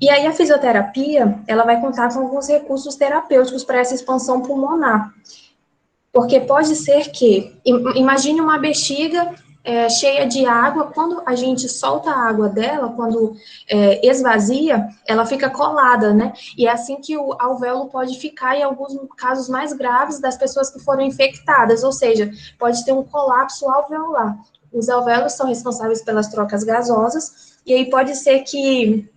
E aí a fisioterapia, ela vai contar com alguns recursos terapêuticos para essa expansão pulmonar. Porque pode ser que, imagine uma bexiga cheia de água, quando a gente solta a água dela, quando esvazia, ela fica colada, né? E é assim que o alvéolo pode ficar em alguns casos mais graves das pessoas que foram infectadas, ou seja, pode ter um colapso alveolar. Os alvéolos são responsáveis pelas trocas gasosas, e aí pode ser que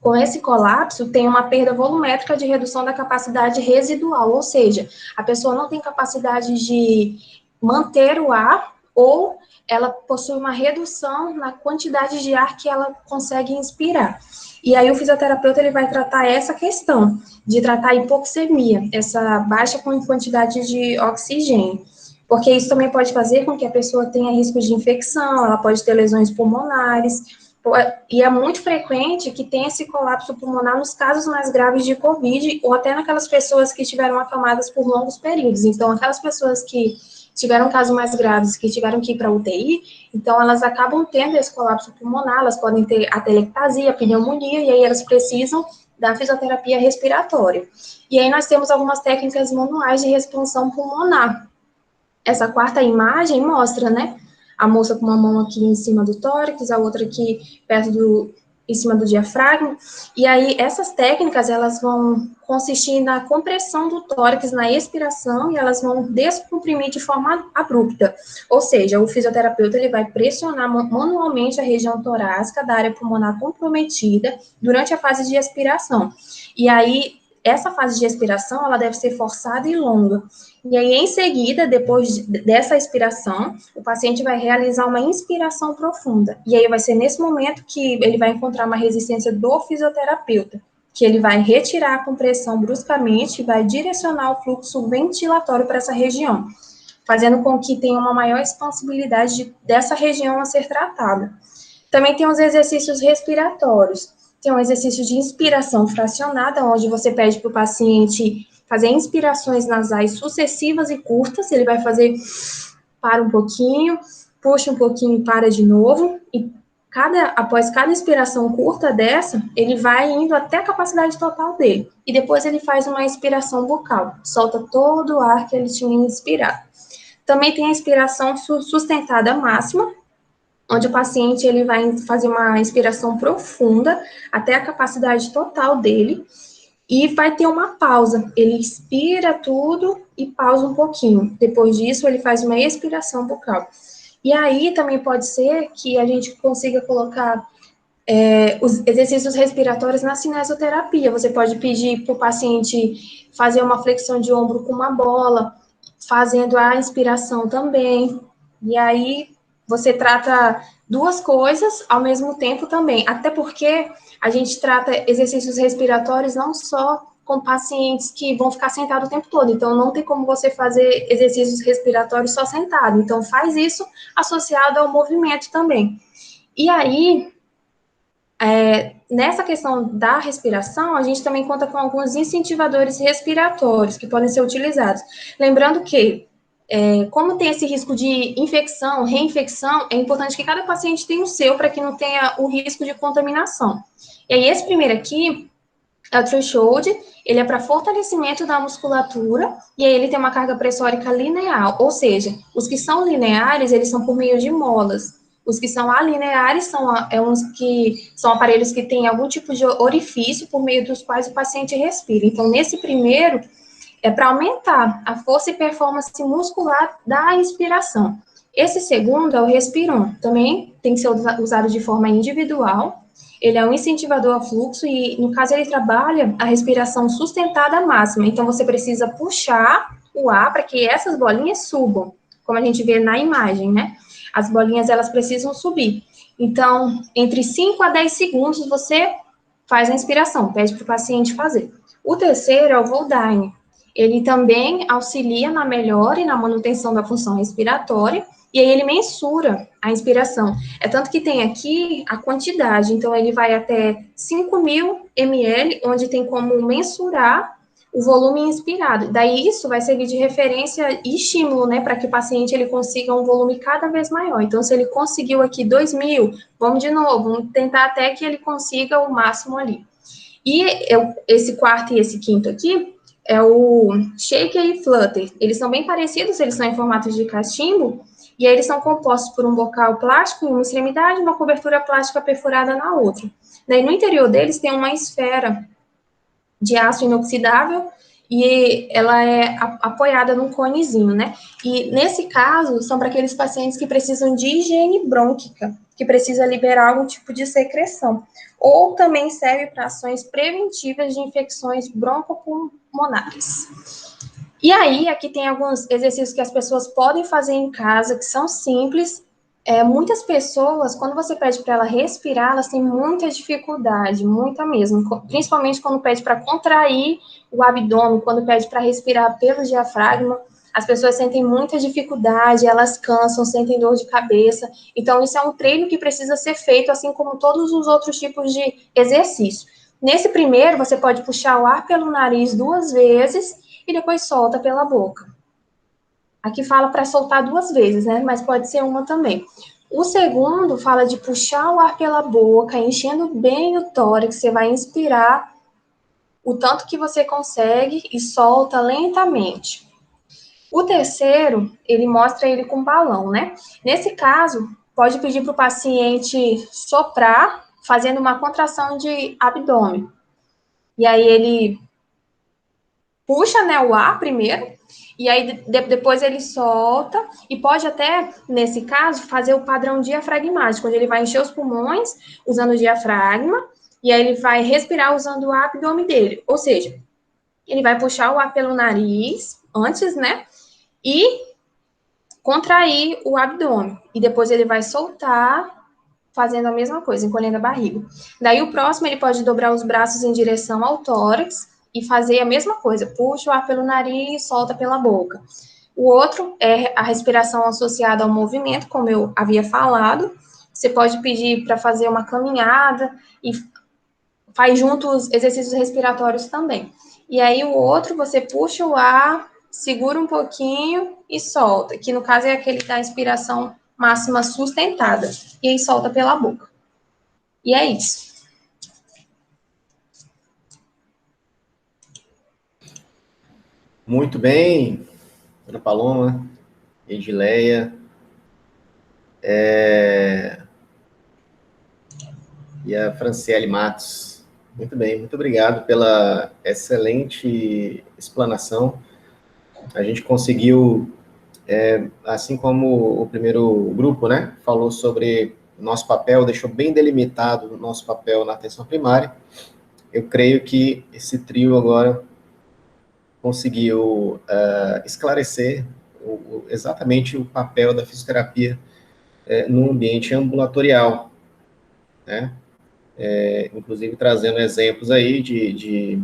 com esse colapso, tem uma perda volumétrica de redução da capacidade residual, ou seja, a pessoa não tem capacidade de manter o ar, ou ela possui uma redução na quantidade de ar que ela consegue inspirar. E aí o fisioterapeuta ele vai tratar essa questão, de tratar a hipoxemia, essa baixa quantidade de oxigênio, porque isso também pode fazer com que a pessoa tenha risco de infecção, ela pode ter lesões pulmonares, e é muito frequente que tenha esse colapso pulmonar nos casos mais graves de COVID, ou até naquelas pessoas que estiveram acamadas por longos períodos. Então, aquelas pessoas que tiveram casos mais graves, que tiveram que ir para a UTI, então elas acabam tendo esse colapso pulmonar, elas podem ter atelectasia, pneumonia, e aí elas precisam da fisioterapia respiratória. E aí nós temos algumas técnicas manuais de expansão pulmonar. Essa quarta imagem mostra, né, a moça com uma mão aqui em cima do tórax, a outra aqui em cima do diafragma, e aí essas técnicas, elas vão consistir na compressão do tórax na expiração, e elas vão descomprimir de forma abrupta, ou seja, o fisioterapeuta ele vai pressionar manualmente a região torácica da área pulmonar comprometida durante a fase de expiração, e aí essa fase de expiração, ela deve ser forçada e longa. E aí, em seguida, depois dessa expiração, o paciente vai realizar uma inspiração profunda. E aí vai ser nesse momento que ele vai encontrar uma resistência do fisioterapeuta, que ele vai retirar a compressão bruscamente e vai direcionar o fluxo ventilatório para essa região, fazendo com que tenha uma maior expansibilidade dessa região a ser tratada. Também tem os exercícios respiratórios. Tem um exercício de inspiração fracionada, onde você pede para o paciente fazer inspirações nasais sucessivas e curtas, ele vai fazer, para um pouquinho, puxa um pouquinho e para de novo, e após cada inspiração curta dessa, ele vai indo até a capacidade total dele, e depois ele faz uma expiração bucal, solta todo o ar que ele tinha inspirado. Também tem a inspiração sustentada máxima, onde o paciente ele vai fazer uma inspiração profunda até a capacidade total dele, e vai ter uma pausa. Ele inspira tudo e pausa um pouquinho. Depois disso, ele faz uma expiração bucal. E aí também pode ser que a gente consiga colocar os exercícios respiratórios na cinesioterapia. Você pode pedir para o paciente fazer uma flexão de ombro com uma bola, fazendo a inspiração também. E aí você trata duas coisas ao mesmo tempo também. Até porque a gente trata exercícios respiratórios não só com pacientes que vão ficar sentados o tempo todo. Então, não tem como você fazer exercícios respiratórios só sentado. Então, faz isso associado ao movimento também. E aí, nessa questão da respiração, a gente também conta com alguns incentivadores respiratórios que podem ser utilizados. Lembrando que, como tem esse risco de infecção, reinfecção, é importante que cada paciente tenha o seu para que não tenha o risco de contaminação. E aí, esse primeiro aqui é o threshold, ele é para fortalecimento da musculatura, e aí ele tem uma carga pressórica linear, ou seja, os que são lineares, eles são por meio de molas. Os que são alineares são aparelhos que têm algum tipo de orifício por meio dos quais o paciente respira. Então, nesse primeiro, é para aumentar a força e performance muscular da inspiração. Esse segundo é o Respiron, também tem que ser usado de forma individual. Ele é um incentivador a fluxo e, no caso, ele trabalha a respiração sustentada máxima. Então, você precisa puxar o ar para que essas bolinhas subam, como a gente vê na imagem, né? As bolinhas, elas precisam subir. Então, entre 5 a 10 segundos, você faz a inspiração, pede para o paciente fazer. O terceiro é o Voldine. Ele também auxilia na melhora e na manutenção da função respiratória, e aí ele mensura a inspiração. É tanto que tem aqui a quantidade, então ele vai até 5.000 ml, onde tem como mensurar o volume inspirado. Daí isso vai servir de referência e estímulo, né, para que o paciente ele consiga um volume cada vez maior. Então, se ele conseguiu aqui 2.000, vamos de novo, vamos tentar até que ele consiga o máximo ali. E esse quarto e esse quinto aqui é o shaker e flutter. Eles são bem parecidos, eles são em formato de cachimbo, e aí eles são compostos por um bocal plástico em uma extremidade e uma cobertura plástica perfurada na outra. Daí, no interior deles tem uma esfera de aço inoxidável e ela é apoiada num conezinho, né? E, nesse caso, são para aqueles pacientes que precisam de higiene brônquica, que precisa liberar algum tipo de secreção. Ou também serve para ações preventivas de infecções broncopulmonares. E aí, aqui tem alguns exercícios que as pessoas podem fazer em casa, que são simples. Muitas pessoas, quando você pede para ela respirar, elas têm muita dificuldade, muita mesmo, principalmente quando pede para contrair o abdômen, quando pede para respirar pelo diafragma, as pessoas sentem muita dificuldade, elas cansam, sentem dor de cabeça. Então, isso é um treino que precisa ser feito, assim como todos os outros tipos de exercício. Nesse primeiro, você pode puxar o ar pelo nariz 2 vezes e depois solta pela boca. Aqui fala para soltar 2 vezes, né? Mas pode ser uma também. O segundo fala de puxar o ar pela boca, enchendo bem o tórax. Você vai inspirar o tanto que você consegue e solta lentamente. O terceiro, ele mostra ele com balão, né? Nesse caso, pode pedir para o paciente soprar, fazendo uma contração de abdômen. E aí ele puxa, né, o ar primeiro, e aí depois ele solta, e pode até, nesse caso, fazer o padrão diafragmático, onde ele vai encher os pulmões usando o diafragma, e aí ele vai respirar usando o abdômen dele. Ou seja, ele vai puxar o ar pelo nariz antes, né, e contrair o abdômen. E depois ele vai soltar, fazendo a mesma coisa, encolhendo a barriga. Daí o próximo, ele pode dobrar os braços em direção ao tórax, e fazer a mesma coisa, puxa o ar pelo nariz, solta pela boca. O outro é a respiração associada ao movimento, como eu havia falado. Você pode pedir para fazer uma caminhada e faz junto os exercícios respiratórios também. E aí o outro, você puxa o ar, segura um pouquinho e solta, que no caso é aquele da inspiração máxima sustentada. E aí solta pela boca. E é isso. Muito bem, Ana Paloma, Edileia, e a Franciele Matos. Muito bem, muito obrigado pela excelente explanação. A gente conseguiu, assim como o primeiro grupo, né, falou sobre o nosso papel, deixou bem delimitado o nosso papel na atenção primária. Eu creio que esse trio agora conseguiu esclarecer exatamente o papel da fisioterapia no ambiente ambulatorial, né? Inclusive trazendo exemplos aí de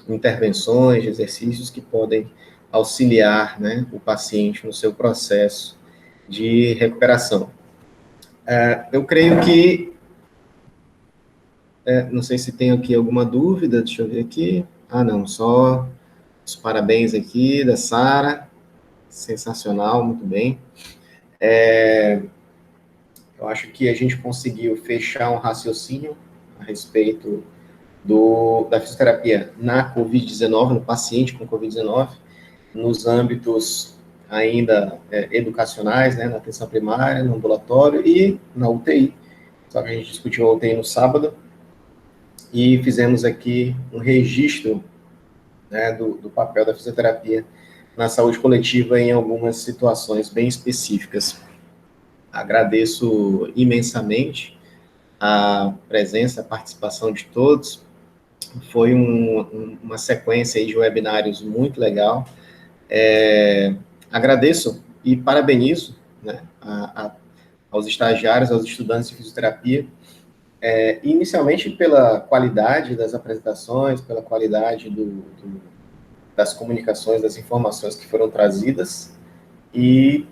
intervenções, de exercícios que podem auxiliar, né, o paciente no seu processo de recuperação. Eu creio que, não sei se tem aqui alguma dúvida, deixa eu ver aqui. Não, só os parabéns aqui da Sara, sensacional, muito bem. Eu acho que a gente conseguiu fechar um raciocínio a respeito da fisioterapia na COVID-19, no paciente com COVID-19, nos âmbitos ainda educacionais, né, na atenção primária, no ambulatório e na UTI. Só que a gente discutiu a UTI no sábado e fizemos aqui um registro, né, do papel da fisioterapia na saúde coletiva em algumas situações bem específicas. Agradeço imensamente a presença, a participação de todos. Foi uma sequência aí de webinários muito legal. Agradeço e parabenizo, né, aos estagiários, aos estudantes de fisioterapia, inicialmente pela qualidade das apresentações, pela qualidade das comunicações, das informações que foram trazidas, e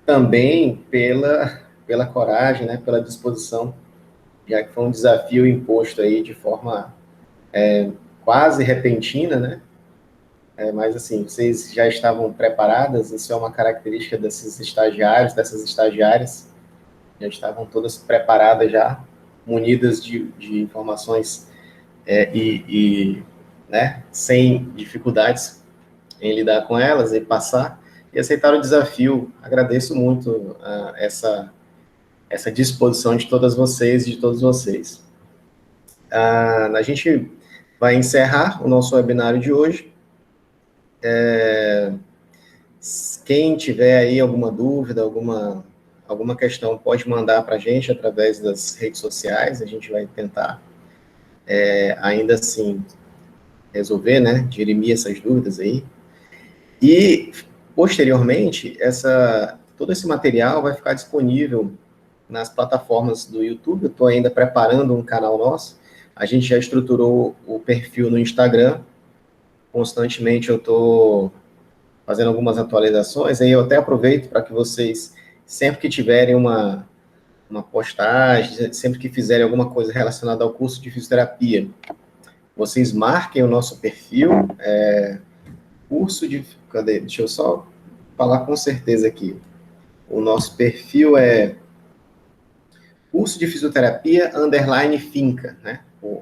também pela coragem, né, pela disposição, já que foi um desafio imposto aí de forma quase repentina, né? Mas assim, vocês já estavam preparadas, isso é uma característica desses estagiários, dessas estagiárias, já estavam todas preparadas já, munidas de informações né, sem dificuldades em lidar com elas e passar, e aceitaram o desafio. Agradeço muito essa disposição de todas vocês e de todos vocês. A gente vai encerrar o nosso webinário de hoje. Quem tiver aí alguma dúvida, alguma questão, pode mandar para a gente através das redes sociais, a gente vai tentar ainda assim resolver, né, dirimir essas dúvidas aí. E, posteriormente, todo esse material vai ficar disponível nas plataformas do YouTube. Eu estou ainda preparando um canal nosso, a gente já estruturou o perfil no Instagram, constantemente eu estou fazendo algumas atualizações, aí eu até aproveito para que vocês, sempre que tiverem uma postagem, sempre que fizerem alguma coisa relacionada ao curso de fisioterapia, vocês marquem o nosso perfil, cadê? Deixa eu só falar com certeza aqui. O nosso perfil é curso de fisioterapia _finca, né? O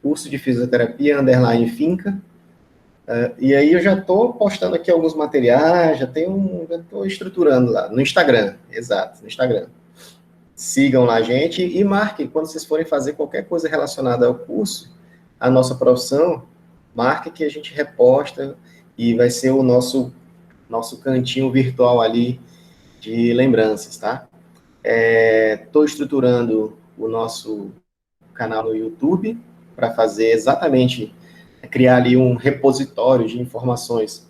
curso de fisioterapia _finca. E aí eu já estou postando aqui alguns materiais, já estou estruturando lá, no Instagram, exato, no Instagram. Sigam lá a gente e marquem, quando vocês forem fazer qualquer coisa relacionada ao curso, a nossa profissão, marque que a gente reposta e vai ser o nosso cantinho virtual ali de lembranças, tá? Estou estruturando o nosso canal no YouTube para fazer exatamente, criar ali um repositório de informações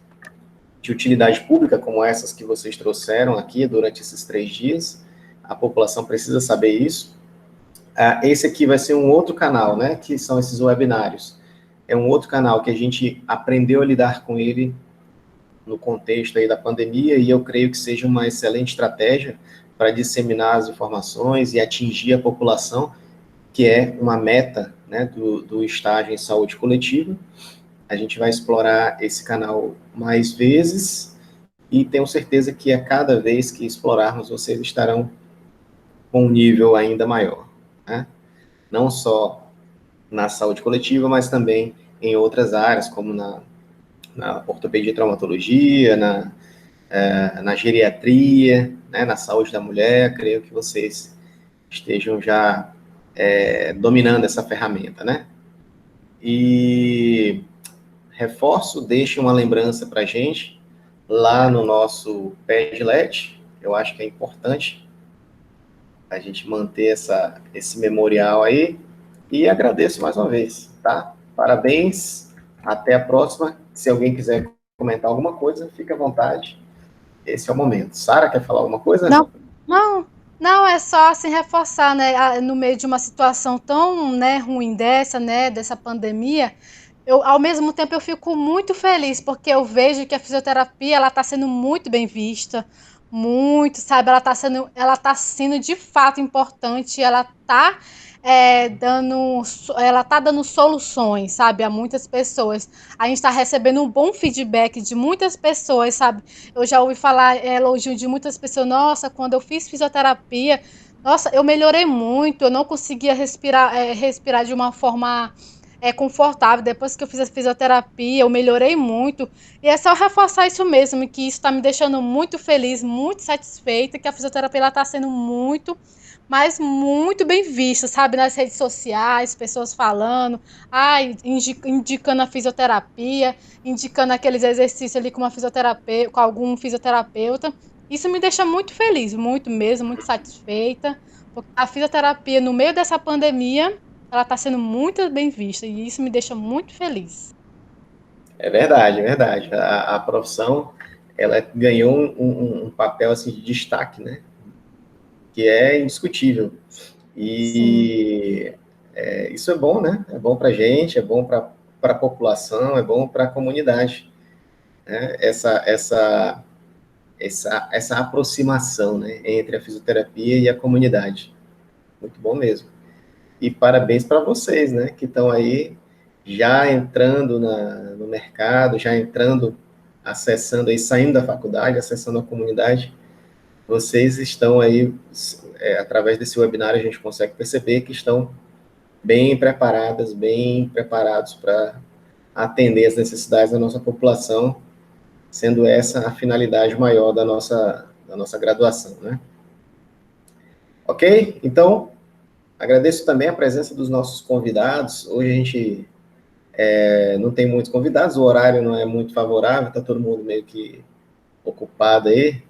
de utilidade pública, como essas que vocês trouxeram aqui durante esses 3 dias. A população precisa saber isso. Esse aqui vai ser um outro canal, né, que são esses webinários. É um outro canal que a gente aprendeu a lidar com ele no contexto aí da pandemia, e eu creio que seja uma excelente estratégia para disseminar as informações e atingir a população, que é uma meta, né, do estágio em saúde coletiva. A gente vai explorar esse canal mais vezes e tenho certeza que a cada vez que explorarmos, vocês estarão com um nível ainda maior, né? Não só na saúde coletiva, mas também em outras áreas, como na ortopedia e traumatologia, na geriatria, né, na saúde da mulher. Creio que vocês estejam já dominando essa ferramenta, né? E reforço, deixe uma lembrança para a gente lá no nosso Padlet. Eu acho que é importante a gente manter esse memorial aí. E agradeço mais uma vez, tá? Parabéns, até a próxima. Se alguém quiser comentar alguma coisa, fique à vontade. Esse é o momento. Sara, quer falar alguma coisa? Não, não, não, é só assim reforçar, né, no meio de uma situação tão, né, ruim dessa, né, dessa pandemia, ao mesmo tempo eu fico muito feliz, porque eu vejo que a fisioterapia, ela está sendo muito bem vista, muito, sabe, ela tá sendo de fato importante, ela tá dando soluções, sabe, a muitas pessoas. A gente está recebendo um bom feedback de muitas pessoas, sabe. Eu já ouvi falar elogio de muitas pessoas. Nossa, quando eu fiz fisioterapia, nossa, eu melhorei muito. Eu não conseguia respirar de uma forma confortável. Depois que eu fiz a fisioterapia, eu melhorei muito. E é só reforçar isso mesmo, que isso está me deixando muito feliz, muito satisfeita, que a fisioterapia está sendo muito, mas muito bem vista, sabe? Nas redes sociais, pessoas falando, indicando a fisioterapia, indicando aqueles exercícios ali com algum fisioterapeuta. Isso me deixa muito feliz, muito mesmo, muito satisfeita, porque a fisioterapia, no meio dessa pandemia, ela está sendo muito bem vista, e isso me deixa muito feliz. É verdade, é verdade. A profissão, ela ganhou um papel, assim, de destaque, né? Que é indiscutível. Sim. E isso é bom, né? É bom para a gente, é bom para a população, é bom para a comunidade, né? Essa aproximação, né, entre a fisioterapia e a comunidade. Muito bom mesmo. E parabéns para vocês, né, que estão aí já entrando no mercado, já entrando, acessando aí, saindo da faculdade, acessando a comunidade. Vocês estão aí, através desse webinário, a gente consegue perceber que estão bem preparados para atender as necessidades da nossa população, sendo essa a finalidade maior da nossa graduação, né? Ok? Então, agradeço também a presença dos nossos convidados. Hoje a gente não tem muitos convidados, o horário não é muito favorável, está todo mundo meio que ocupado aí.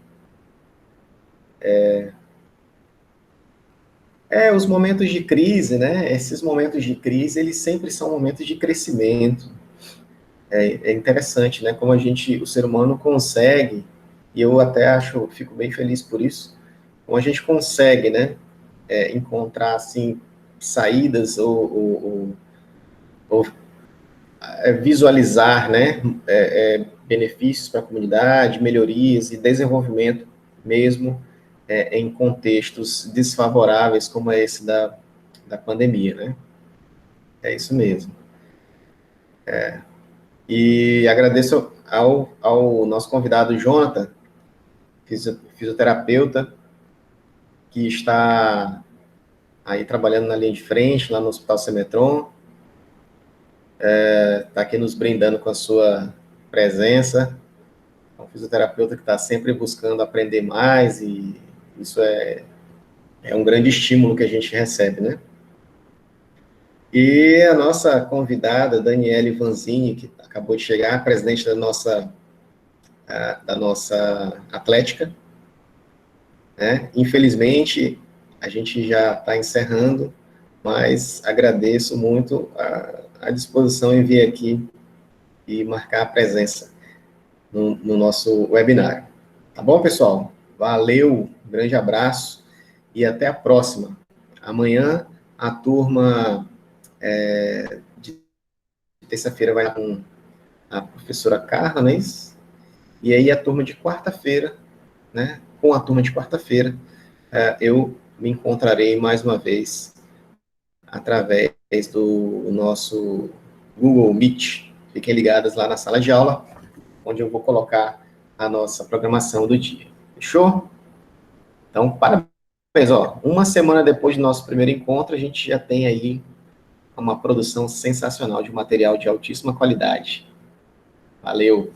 Os momentos de crise, né? Esses momentos de crise, eles sempre são momentos de crescimento. É interessante, né? Como o ser humano consegue, e eu até fico bem feliz por isso, como a gente consegue, né? Encontrar, assim, saídas ou visualizar, né? Benefícios para a comunidade, melhorias e desenvolvimento mesmo em contextos desfavoráveis como é esse da pandemia, né? É isso mesmo. E agradeço ao nosso convidado Jonathan, fisioterapeuta, que está aí trabalhando na linha de frente, lá no Hospital Semetron, está aqui nos brindando com a sua presença. É um fisioterapeuta que está sempre buscando aprender mais, e isso é um grande estímulo que a gente recebe, né? E a nossa convidada, Daniele Vanzini, que acabou de chegar, presidente da nossa Atlética, né? Infelizmente, a gente já está encerrando, mas agradeço muito a disposição em vir aqui e marcar a presença no nosso webinário. Tá bom, pessoal? Valeu, um grande abraço e até a próxima. Amanhã, a turma de terça-feira vai com a professora Carla, não é isso? E aí a turma de quarta-feira, né? Com a turma de quarta-feira, eu me encontrarei mais uma vez através do nosso Google Meet, Fiquem ligadas lá na sala de aula, onde eu vou colocar a nossa programação do dia. Fechou? Então, parabéns, ó. Uma semana depois do nosso primeiro encontro, a gente já tem aí uma produção sensacional de material de altíssima qualidade. Valeu!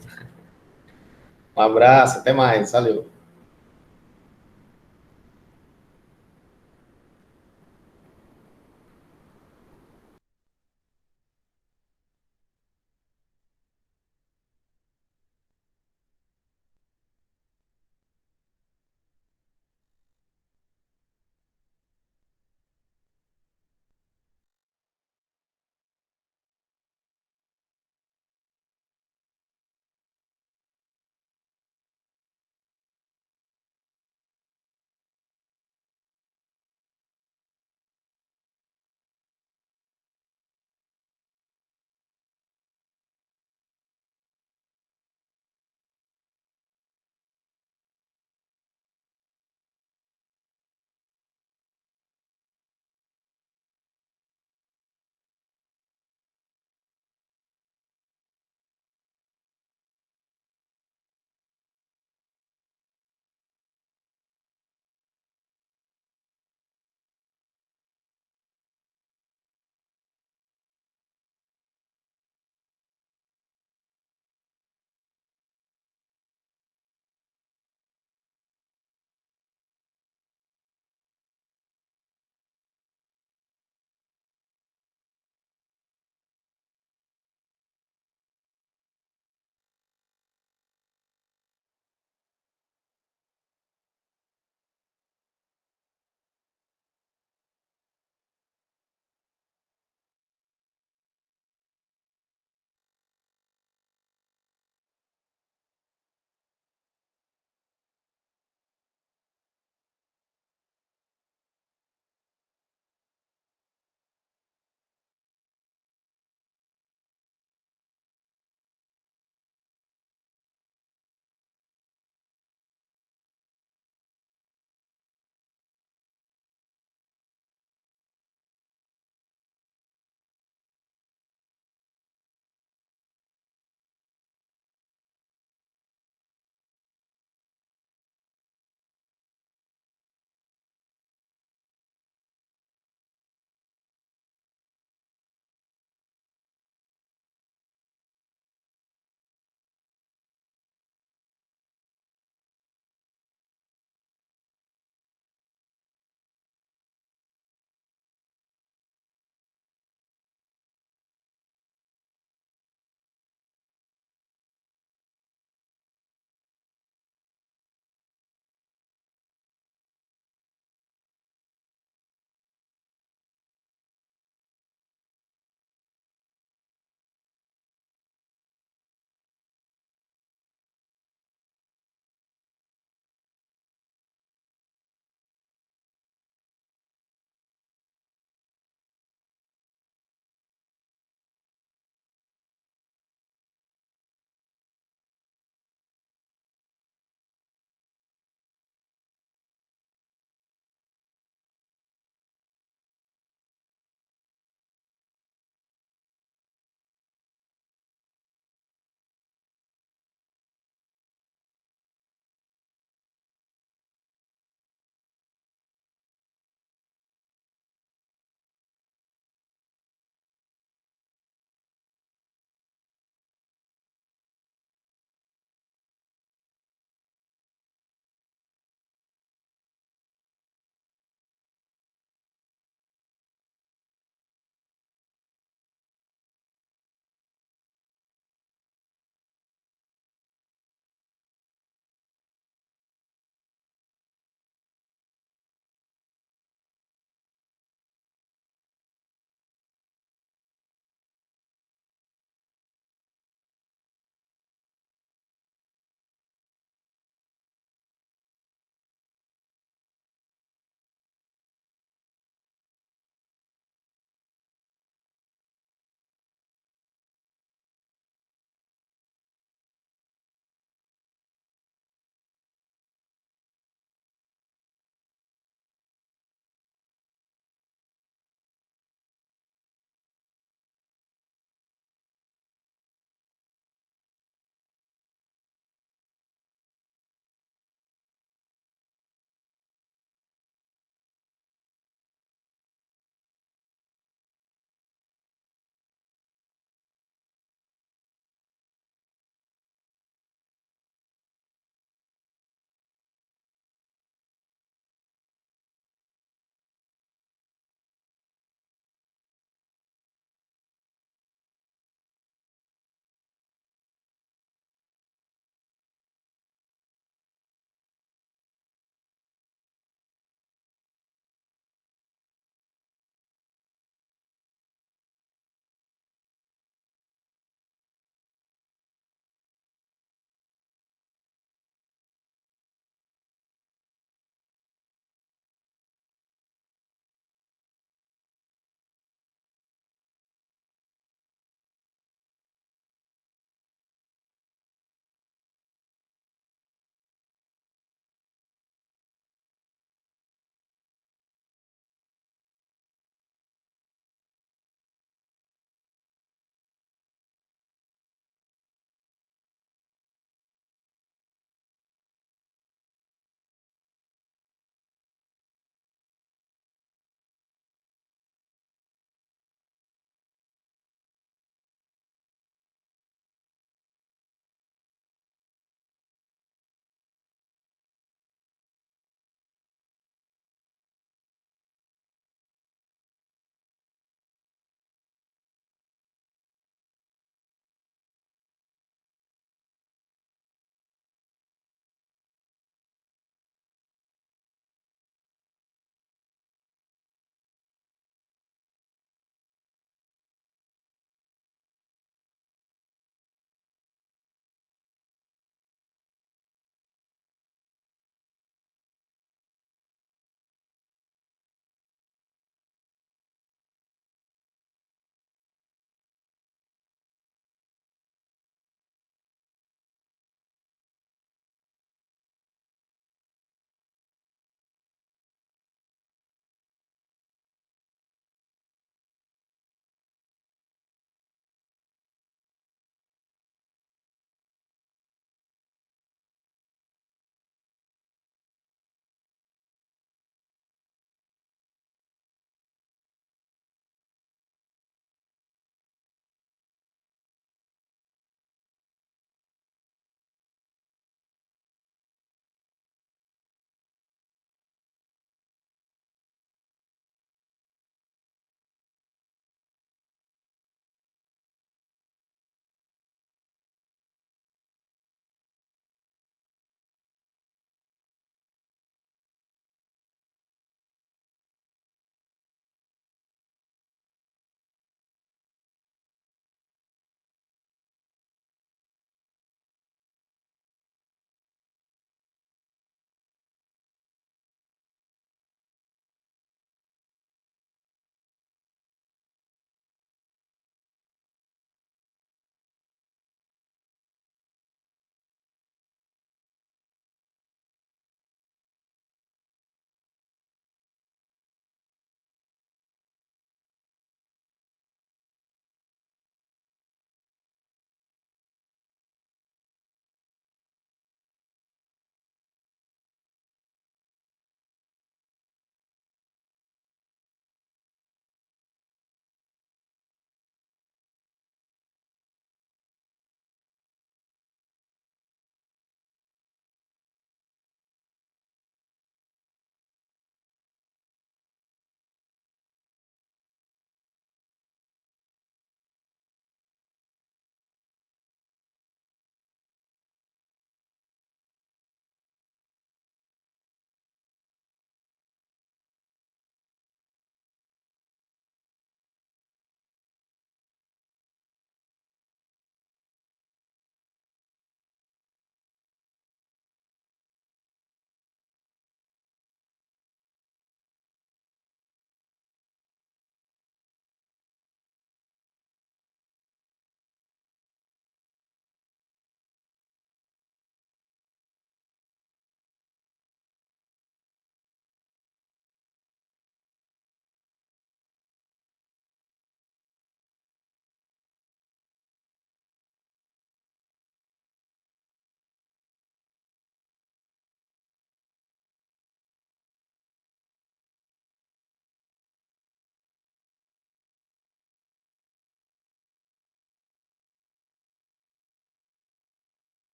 Um abraço, até mais, valeu!